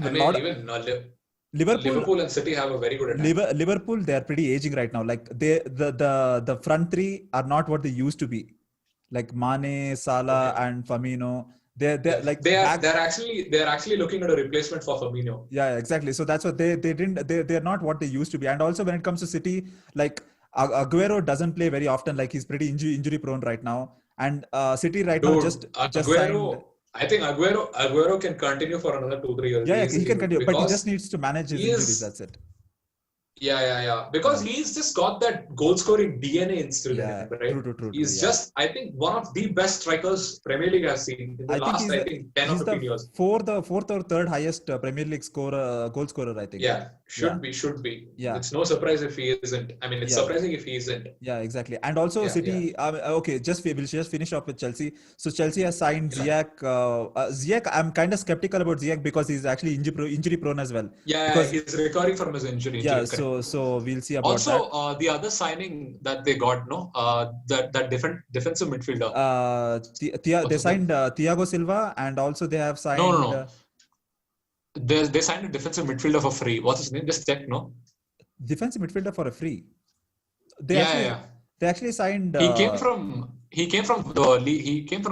Liverpool and City have a very good attack. Liverpool, they are pretty aging right now. Like the front three are not what they used to be. Like Mane, Salah, and Firmino. They're actually looking at a replacement for Firmino. Yeah, exactly. So that's what they're not what they used to be. And also when it comes to City, like Aguero doesn't play very often. Like he's pretty injury prone right now. And City right now just Aguero, I think Aguero can continue for another 2-3 years. Yeah, he can continue, but he just needs to manage his injuries. That's it. Yeah. Because he's just got that goal-scoring DNA instilled in him, right? True. He's just, I think, one of the best strikers Premier League has seen in the last 10 or 15 years. Fourth or third highest Premier League goal scorer, I think. Yeah, should be. Yeah. It's no surprise if he isn't. I mean, it's surprising if he isn't. Yeah, exactly. And also City, we'll just finish off with Chelsea. So Chelsea has signed Ziyech. Ziyech, I'm kind of skeptical about Ziyech because he's actually injury prone as well. Yeah, he's recovering from his injury. Yeah, so we'll see about that. Also, the other signing that they got, that defensive midfielder. They signed Thiago Silva, and also they have signed. No. They signed a defensive midfielder for free. What's his name? Just check, no? Defensive midfielder for a free. They actually signed. He came from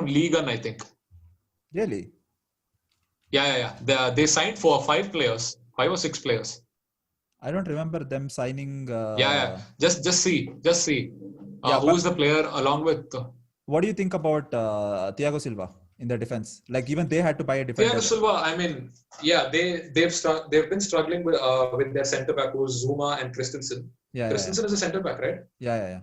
Ligue 1, I think. Really? Yeah. They signed for 5 or 6 players. I don't remember them signing. Just see. Who is the player along with? What do you think about Thiago Silva in the defense? Like even they had to buy a defender. Thiago Silva, I mean, they've been struggling with their centre back, who's Zuma and Christensen. Christensen is a centre back, right? Yeah.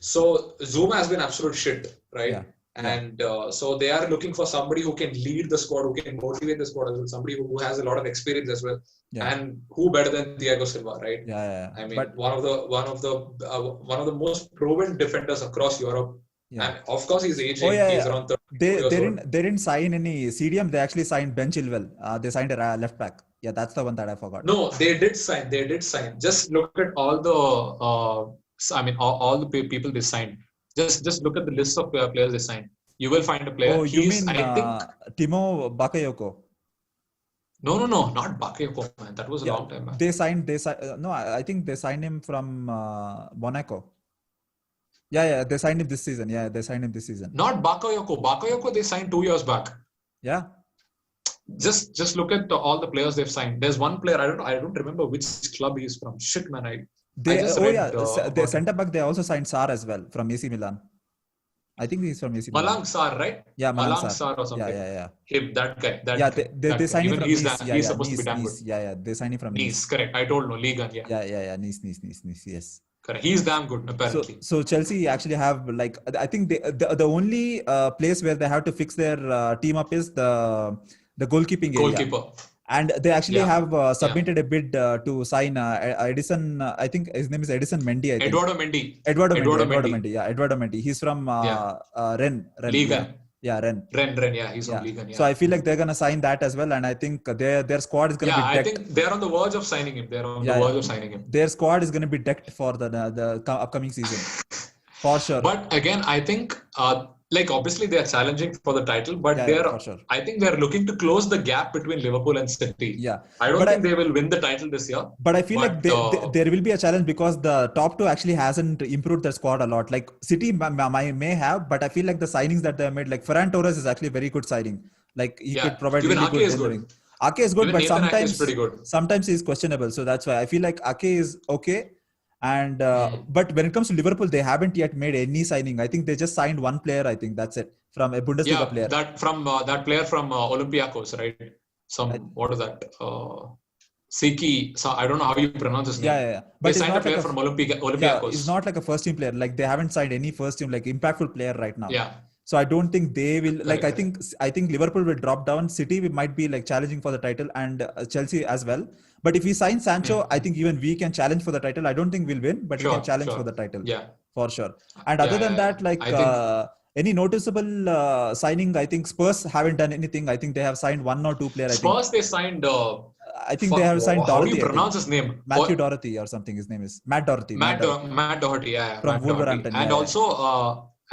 So Zuma has been absolute shit, right? Yeah. And so they are looking for somebody who can lead the squad, who can motivate the squad as well, somebody who has a lot of experience as well. Yeah. And who better than Thiago Silva, right? Yeah. I mean, one of the most proven defenders across Europe. Yeah. And of course, he's aging. He's around 30 They didn't sign any CDM. They actually signed Ben Chilwell. They signed a left back. Yeah, that's the one that I forgot. No, they did sign. Just look at all the all the people they signed. Just look at the list of players they signed. You will find a player. Oh, you mean Timo Bakayoko? No, not Bakayoko, man. That was a long time back. They signed. No, I think they signed him from Monaco. Yeah, they signed him this season. Not Bakayoko. Bakayoko they signed 2 years back. Yeah. Just look at all the players they've signed. There's one player I don't remember which club he's from. Shit, man. The centre back they also signed Sarr as well from AC Milan. I think he's from AC Milan. Malang Sarr, right? Yeah, Malang Sarr or something. Yeah. Him, that guy. They signed him from Nice. He's supposed to be damn good. Yeah, they signed him from Nice. Correct. I told no Ligue 1. Yeah. Nice. Yes. Correct. He's damn good apparently. So Chelsea actually have I think the only place where they have to fix their team up is the goalkeeping area. Goalkeeper. And they actually have submitted a bid to sign Edison. I think his name is Edison Mendy. Eduardo Mendy. Eduardo Mendy. Yeah, Eduardo Mendy. He's from Rennes. Liga. Yeah, Ren. Ren, yeah, he's Yeah. from Ligan, So yeah. I feel like they're gonna sign that as well, and I think their squad is gonna Yeah, be I decked. think they're on the verge of signing him. They're on the Yeah, verge yeah. of signing him. Their squad is gonna be decked for the upcoming season, for sure. But again, I think like obviously they are challenging for the title, but Yeah, for sure. I think they're looking to close the gap between Liverpool and City. Yeah. I don't But think they will win the title this year. But I feel like there will be a challenge because the top two actually hasn't improved their squad a lot. Like City may have, but I feel like the signings that they have made, like Ferran Torres is actually a very good signing. Like he could provide even really Ake good is delivering. good. Ake is good, Even but Nathan Ake is pretty good. sometimes he's questionable. So that's why I feel like Ake is okay. And but when it comes to Liverpool, they haven't yet made any signing. I think they just signed one player. I think that's it, from a Bundesliga player. That player from Olympiacos, right? What is that? Siki. So I don't know how you pronounce his name. Yeah. But they signed a player from Olympiacos. Yeah, he's not like a first team player. Like they haven't signed any first team like impactful player right now. Yeah. So I don't think they will like. I think Liverpool will drop down. City might be like challenging for the title, and Chelsea as well. But if we sign Sancho, I think even we can challenge for the title. I don't think we'll win, but we can challenge for the title. Yeah, for sure. And other than that, like any noticeable signing, I think Spurs haven't done anything. I think they have signed one or two players. Spurs they signed. I think they have signed Doherty. How do you pronounce his name? Matthew Doherty or something. His name is Matt Doherty. Matt Doherty, yeah. From Wolverhampton.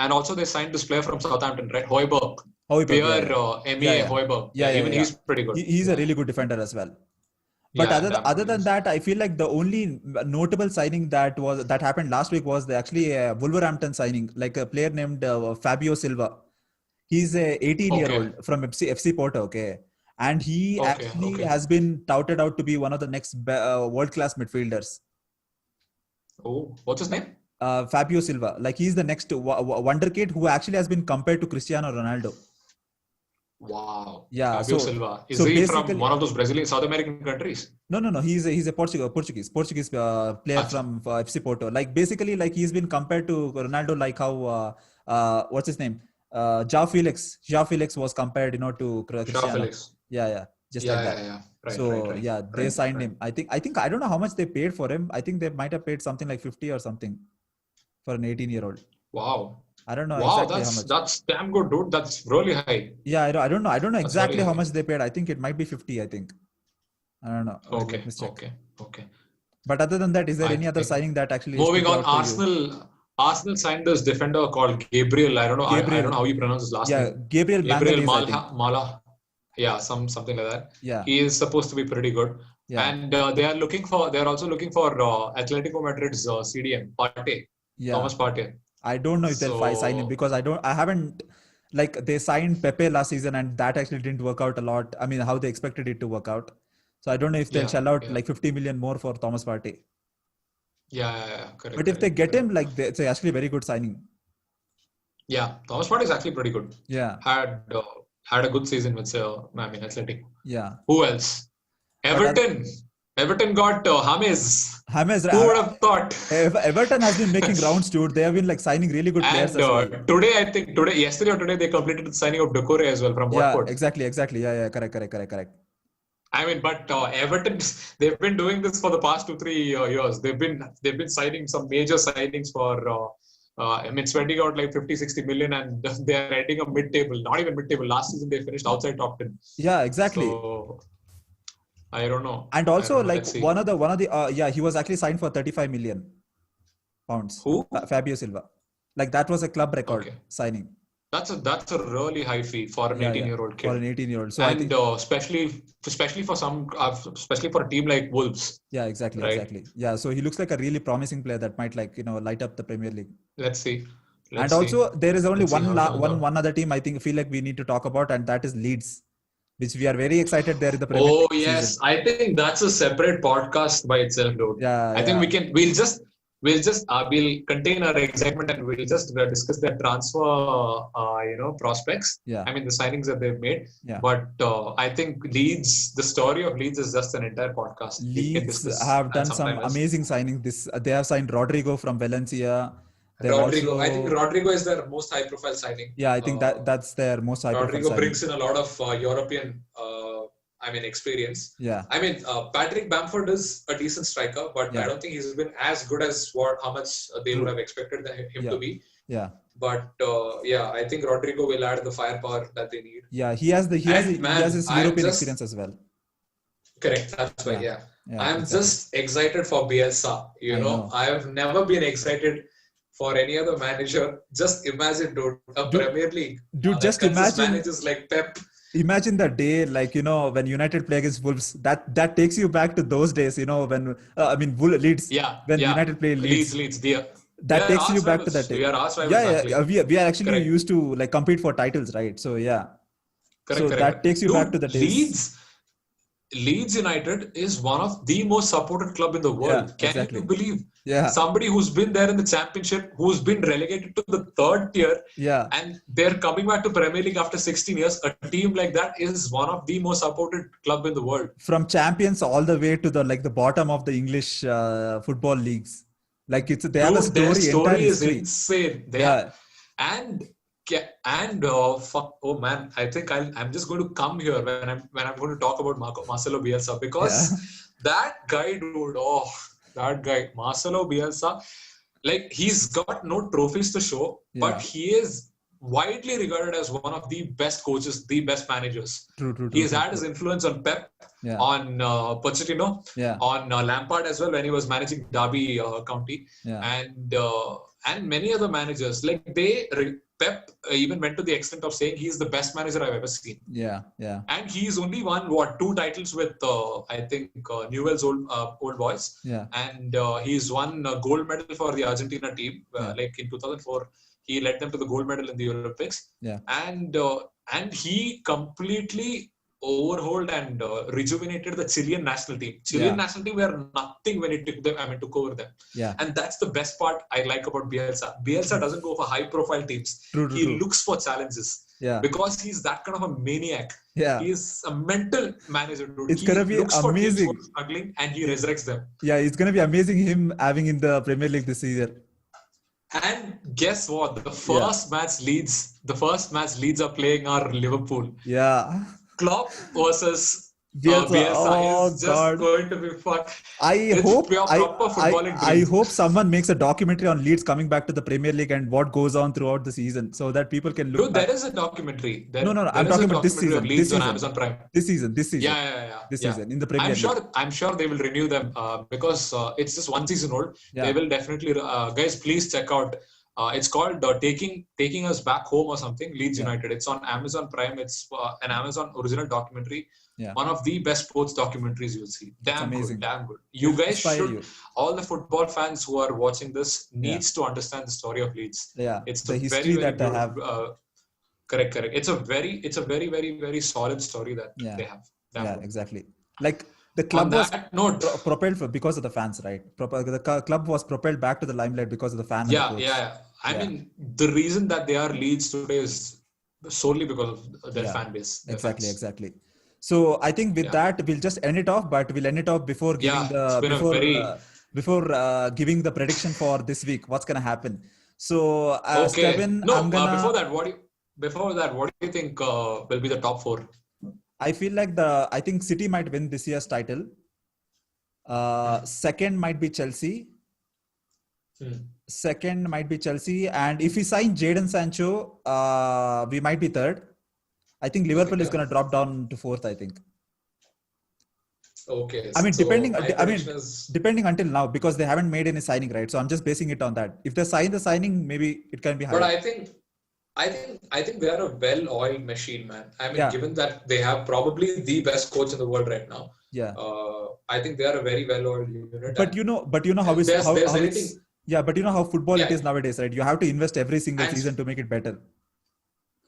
And also they signed this player from Southampton, right? Højbjerg. Højbjerg. Yeah, even he's pretty good. He's a really good defender as well. But other than that, I feel like the only notable signing that happened last week was actually a Wolverhampton signing, like a player named Fabio Silva. He's a 18-year-old from FC Porto, okay? And he has been touted out to be one of the next world-class midfielders. Oh, what's his name? Fabio Silva. Like he's the next wonder kid who actually has been compared to Cristiano Ronaldo. Wow. Yeah. Fabio Silva. Is he from one of those Brazilian, South American countries? No. He's a Portuguese player from FC Porto. Like basically, like he's been compared to Ronaldo, like how what's his name? João Felix was compared, to Cristiano. João Felix. Yeah. Just like that. Yeah. Right, they signed him. I think I don't know how much they paid for him. I think they might have paid something like 50 or something for an 18-year-old. Wow. I don't know exactly how much. That's damn good, dude. That's really high. Yeah, I don't know. I don't know exactly really how much they paid. I think it might be 50. I think. I don't know. Okay. But other than that, is there any other signing that actually? Moving on, Arsenal signed this defender called Gabriel. I don't know. I don't know how you pronounce his last name. Yeah, Gabriel Mala. Yeah, something like that. Yeah. He is supposed to be pretty good. Yeah. And they are also looking for Atletico Madrid's CDM Partey. Yeah. Thomas Partey. I don't know if they'll sign him because I haven't, like they signed Pepe last season and that actually didn't work out a lot. I mean, how they expected it to work out. So I don't know if they'll shell out like 50 million more for Thomas Partey. Yeah, correct. But if they get him, like it's actually a very good signing. Yeah, Thomas Partey is actually pretty good. Yeah. Had a good season with Athletic. Yeah. Who else? Everton got James. Who would have thought? Everton has been making rounds, dude. They have been like signing really good players. And yesterday or today, they completed the signing of Doucouré as well from Watford. Yeah, exactly. Yeah, correct. I mean, but Everton, they've been doing this for the past 2-3 years. They've been signing some major signings for. Spending out like 50-60 million and they are ending up mid-table. Not even mid-table. Last season they finished outside top 10. Yeah, exactly. So, I don't know. And also one of the he was actually signed for 35 million pounds. Who? Fabio Silva. Like that was a club record signing. That's a really high fee for an 18-year-old kid. For an 18-year-old. So and especially for a team like Wolves. Yeah, exactly. Yeah, so he looks like a really promising player that might light up the Premier League. Let's see. Also there is only one other team I feel like we need to talk about, and that is Leeds, which we are very excited there in the Premier League. Oh yes, season. I think that's a separate podcast by itself, dude. Yeah. I think we'll contain our excitement and we'll just discuss their transfer, prospects. Yeah. I mean, the signings that they've made. Yeah. But I think the story of Leeds is just an entire podcast. Leeds have done some amazing signings. They have signed Rodrigo from Valencia. I think Rodrigo is their most high-profile signing. Yeah, I think that's their most high-profile signing. Rodrigo brings in a lot of European experience. Yeah. I mean, Patrick Bamford is a decent striker, but Yeah. I don't think he's been as good as how much they would have expected him to be. Yeah. But I think Rodrigo will add the firepower that they need. Yeah, he has his European experience as well. Correct. That's why. Yeah. I'm exactly. just excited for Bielsa. You know, I have never been excited for any other manager. Just imagine, dude, Premier League. Dude, just imagine managers like Pep. Imagine the day, like, you know, when United play against Wolves, that takes you back to those days, you know, when Leeds. When United play Leeds. That takes you back to that day. We are actually used to like compete for titles, right? So that takes you back to the days. Leeds United is one of the most supported club in the world. Can you believe? Somebody who's been there in the championship, who's been relegated to the third tier, and they're coming back to Premier League after 16 years. A team like that is one of the most supported club in the world. From champions all the way to the bottom of the English football leagues. Like they have a story. Their story is insane. Oh man, I think I'm just going to come here when I'm going to talk about Marcelo Bielsa, because that guy, dude. That guy, Marcelo Bielsa, like, he's got no trophies to show, but he is widely regarded as one of the best coaches, the best managers. He's had his influence on Pep, on Pochettino, on Lampard as well when he was managing Derby County, and many other managers. Like Pep even went to the extent of saying he's the best manager I've ever seen. And he's only won 2 titles with I think Newell's old boys. And he's won a gold medal for the Argentina team. Like in 2004, he led them to the gold medal in the Olympics. And he completely overhauled and rejuvenated the Chilean national team. National team were nothing when he took over them. And that's the best part I like about Bielsa. Bielsa doesn't go for high profile teams. He looks for challenges. Because he's that kind of a maniac. He's a mental manager, dude. It's gonna be amazing. For teams who are struggling, and he resurrects them. It's gonna be amazing him having in the Premier League this season. And guess what? The first match Leeds are playing are Liverpool. Klopp versus Bielsa is just going to be fun. I hope someone makes a documentary on Leeds coming back to the Premier League and what goes on throughout the season, so that people can look. Dude, there is a documentary. No, I'm talking about this season. Leeds on Amazon Prime. This season. This season in the Premier League. I'm sure they will renew them because it's just 1 season old. They will definitely. Guys, please check out. It's called Taking Us Back Home or something, Leeds United. It's on Amazon Prime. It's an Amazon original documentary. One of the best sports documentaries you'll see. Damn good. You guys should. All the football fans who are watching this needs to understand the story of Leeds. It's the history that they have. Correct. It's a very, very, very solid story that they have. Exactly. Like, the club was propelled because of the fans, right? The club was propelled back to the limelight because of the fans. I mean, the reason that they are Leeds today is solely because of their fan base. Exactly. So I think with that, we'll just end it off, but we'll end it off before giving giving the prediction for this week. What's going to happen? So, Steven, before that, what do you think will be the top 4? I feel like I think City might win this year's title. Second might be Chelsea. And if we sign Jadon Sancho, we might be third. I think Liverpool is going to drop down to 4th, I think. Okay. I mean, depending until now, because they haven't made any signing, right? So I'm just basing it on that. If they sign the signing, maybe it can be higher. But I think they are a well-oiled machine, man. I mean, given that they have probably the best coach in the world right now. I think they are a very well-oiled unit. But you know how football it is nowadays, right? You have to invest every single season to make it better.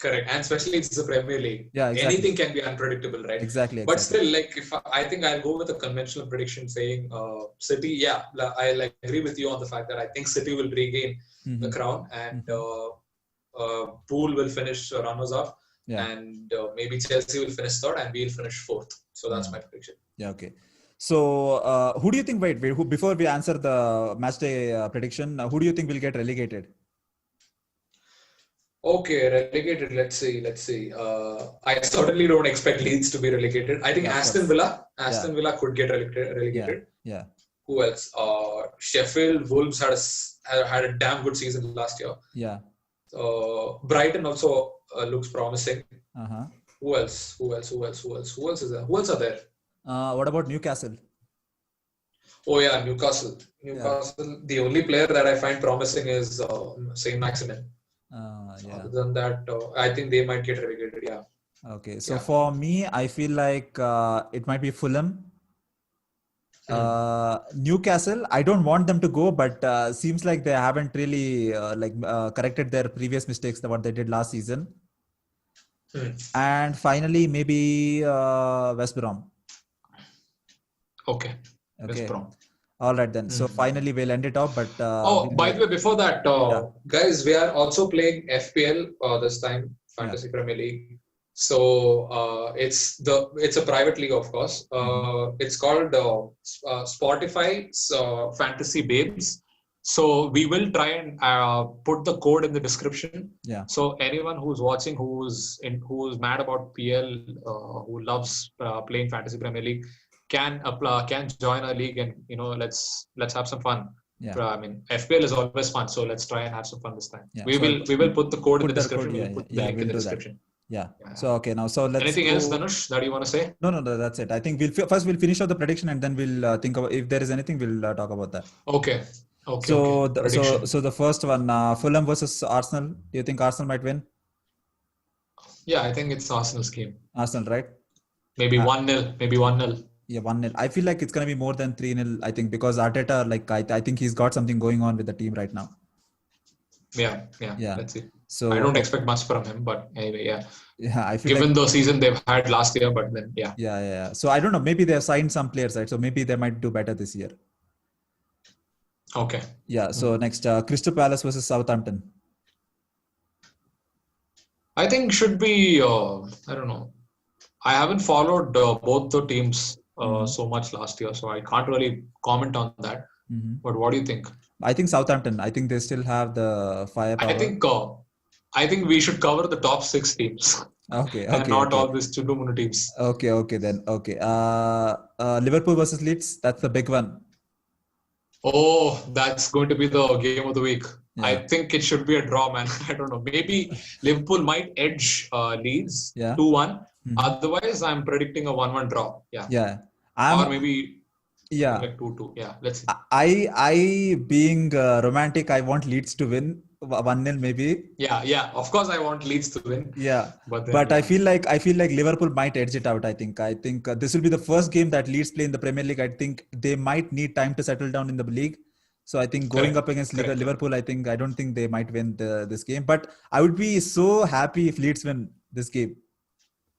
Correct, and especially it's the Premier League. Anything can be unpredictable, right? Exactly. But still, like, I think I'll go with a conventional prediction saying City. I agree with you on the fact that I think City will regain the crown, and Pool will finish runners-up, and maybe Chelsea will finish 3rd, and we'll finish 4th. So that's my prediction. Okay. So who do you think? Before we answer the matchday prediction, who do you think will get relegated? Okay, relegated. Let's see. I certainly don't expect Leeds to be relegated. I think Yeah, of Aston course. Villa, Yeah, Aston Villa could get yeah, relegated. yeah, Who else? Sheffield, Wolves had a damn good season last year. yeah. Brighton also looks promising. Uh-huh. Who else? Who else is there? Who else are there? What about Newcastle? Oh yeah, Newcastle. Yeah. Newcastle. The only player that I find promising is Saint Maximin. Yeah. Other than that, I think they might get relegated. Yeah, Okay. So yeah. for me, I feel like it might be Fulham. Hmm. Newcastle, I don't want them to go, but seems like they haven't really corrected their previous mistakes, what they did last season. Hmm. And finally, maybe West Brom. Okay. West Okay. Brom. All right then. So Hmm. finally, we'll end it off. But Oh, by the way, before that, yeah. guys, we are also playing FPL this time, Fantasy Premier League. So it's a private league, of course. It's called Spotify's Fantasy Babes. So we will try and put the code in the description. Yeah. So anyone who's watching, who's mad about PL, who loves playing Fantasy Premier League, can apply, can join our league, and let's have some fun. Yeah. I mean, FPL is always fun, so let's try and have some fun this time. Yeah. We will put the code in the description. Code, we'll put the link in the description. Yeah. So okay, now so let's. Anything else, Dhanush, that you want to say? No, that's it. I think we'll finish off the prediction, and then we'll think about if there is anything. We'll talk about that. Okay. So the first one, Fulham versus Arsenal. Do you think Arsenal might win? Yeah, I think it's Arsenal's game. Arsenal, right? Maybe 1-0. Maybe 1-0. Yeah, 1-0. I feel like it's gonna be more than 3-0. I think because Arteta, I think he's got something going on with the team right now. Yeah. Let's see. So I don't expect much from him, but anyway, yeah. Yeah, I feel given the season they've had last year, but then yeah. Yeah. So I don't know. Maybe they've signed some players, right? So maybe they might do better this year. Okay. Yeah. So next, Crystal Palace versus Southampton. I think should be. I don't know. I haven't followed both the teams so much last year, so I can't really comment on that. But what do you think? I think Southampton. I think they still have the firepower. I think we should cover the top 6 teams. Okay. And not all these Chudumunu teams. Okay. Then okay. Liverpool versus Leeds. That's the big one. Oh, that's going to be the game of the week. Yeah. I think it should be a draw, man. I don't know. Maybe Liverpool might edge Leeds 2-1. Otherwise, I'm predicting a 1-1 draw. Yeah. Or maybe like 2-2. Yeah, let's see. I being romantic, I want Leeds to win 1-0 maybe. Yeah. Of course, I want Leeds to win. Yeah, but I feel like Liverpool might edge it out. I think this will be the first game that Leeds play in the Premier League. I think they might need time to settle down in the league. So I think going up against Liverpool, I don't think they might win this game. But I would be so happy if Leeds win this game.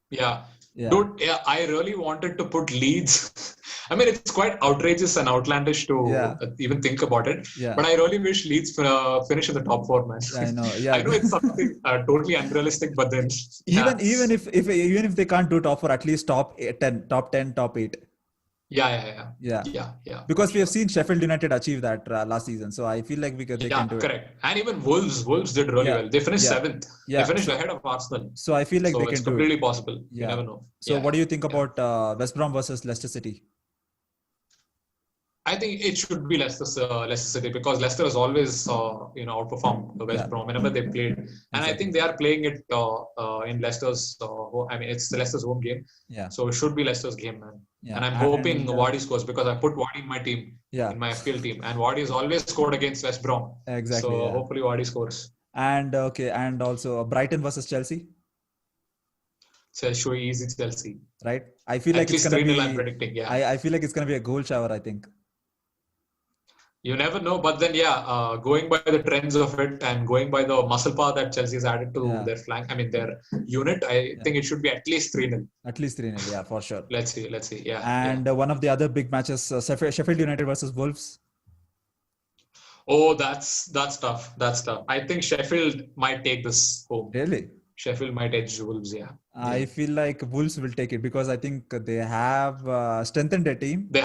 Yeah. Dude, I really wanted to put Leeds. I mean, it's quite outrageous and outlandish to even think about it. Yeah. But I really wish Leeds finish in the top 4, man. Yeah, I know. Yeah. I know it's something totally unrealistic, but then even if they can't do top 4, at least top 10, top 8. Yeah. Because we have seen Sheffield United achieve that last season, so I feel like they can do it. Correct. And even Wolves did really well. They finished 7th. They finished ahead of Arsenal. So I feel like they can do it. It's completely possible. You never know. So what do you think about West Brom versus Leicester City? I think it should be Leicester City because Leicester has always outperformed the West Brom whenever they played, and I think they are playing it in Leicester's. It's Leicester's home game, so it should be Leicester's game, man. Yeah. And I'm hoping Wardy scores because I put Wardy in my team, in my FPL team, and Wardy has always scored against West Brom. Exactly. So hopefully Wardy scores. And and also Brighton versus Chelsea. So easy Chelsea. Right. I feel like it's gonna be. I'm predicting. Yeah. I feel like it's gonna be a goal shower. I think. You never know, but then going by the trends of it and going by the muscle power that Chelsea has added to their flank, their unit, I think it should be at least 3-0. At least 3-0, yeah, for sure. Let's see, yeah. And one of the other big matches, Sheffield United versus Wolves. Oh, that's tough. I think Sheffield might take this home. Really? Sheffield might edge Wolves, yeah. I feel like Wolves will take it because I think they have strengthened their team. They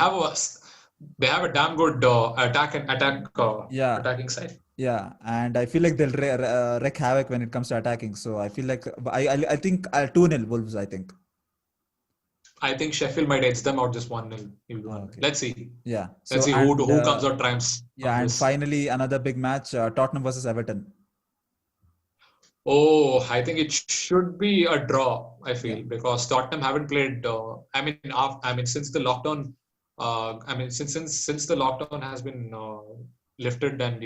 have a damn good attacking side. Yeah, and I feel like they'll wreak havoc when it comes to attacking. So I feel like I think 2-0 Wolves, I think. I think Sheffield might edge them out just 1-0. Maybe 1-0. Okay. Let's see. Yeah. Let's So see and who comes out triumphs yeah, on and this. finally another big match, Tottenham versus Everton. Oh, I think it should be a draw. I Yeah. feel because Tottenham haven't played. I mean, since the lockdown. Since the lockdown has been lifted and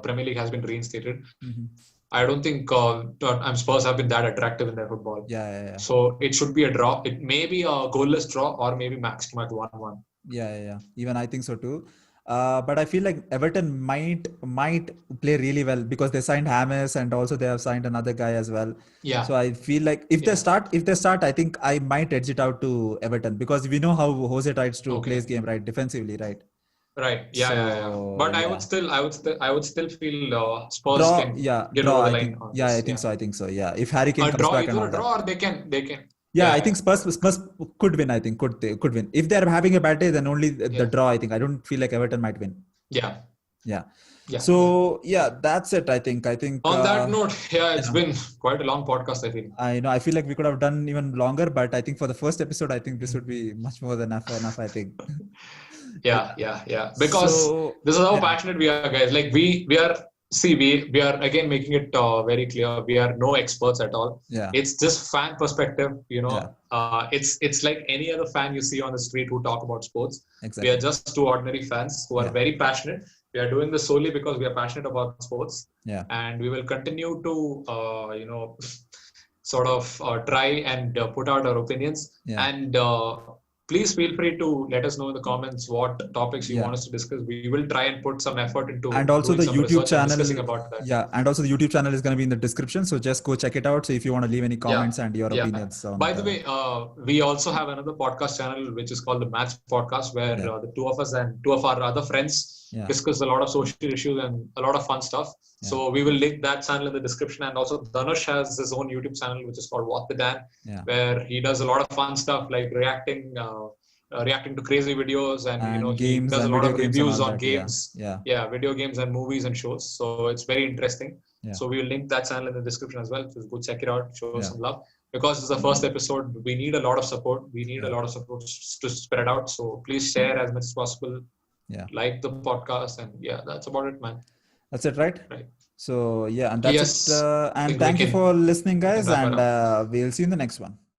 Premier League has been reinstated. Hmm. I don't think Tottenham Spurs have been that attractive in their football. Yeah, yeah, yeah. So it should be a draw. It may be a goalless draw or maybe max to max 1-1. Yeah, yeah, yeah. Even I think so too. But I feel like Everton might play really well because they signed James and also they have signed another guy as well. Yeah. So I feel like if they start, I think I might edge it out to Everton because we know how Jose tries to play his game, right, defensively, right? Right. Yeah. But I would still feel Spurs Draw, can yeah, get draw. over the I line think, on yeah, this. I think so. Yeah, if Harry Kane A comes draw, back and either all a that. draw or they can. Yeah, I think Spurs could win. I think could win. If they're having a bad day, then only the draw. I think I don't feel like Everton might win. Yeah. Yeah. So yeah, that's it. I think. On that note, it's been quite a long podcast. I feel. I know. I feel like we could have done even longer, but I think for the first episode, I think this would be much more than enough. I think. Yeah. Because this is how passionate we are, guys. Like we are. See, we are again making it very clear. We are no experts at all. Yeah. It's just fan perspective. It's like any other fan you see on the street who talk about sports. Exactly. We are just two ordinary fans who are very passionate. We are doing this solely because we are passionate about sports. Yeah. And we will continue to sort of try and put out our opinions. Yeah. And please feel free to let us know in the comments what topics you want us to discuss. We will try and put some effort into and also the YouTube channel discussing about that. Yeah, and also the YouTube channel is going to be in the description, so just go check it out. So if you want to leave any comments and your opinions. By the way, we also have another podcast channel which is called the Match Podcast, where the two of us and two of our other friends discuss a lot of social issues and a lot of fun stuff. So we will link that channel in the description. And also Dhanush has his own YouTube channel which is called What the Dan, where he does a lot of fun stuff like reacting to crazy videos and games, he does a lot of reviews on games. Yeah, video games and movies and shows. So it's very interesting. So we will link that channel in the description as well. So go check it out, show us some love. Because this is the first episode, we need a lot of support. We need a lot of support to spread out. So please share as much as possible. Like the podcast, and that's about it, man. That's it, right? So and that's it. And thank you for listening, guys, and we'll see you in the next one.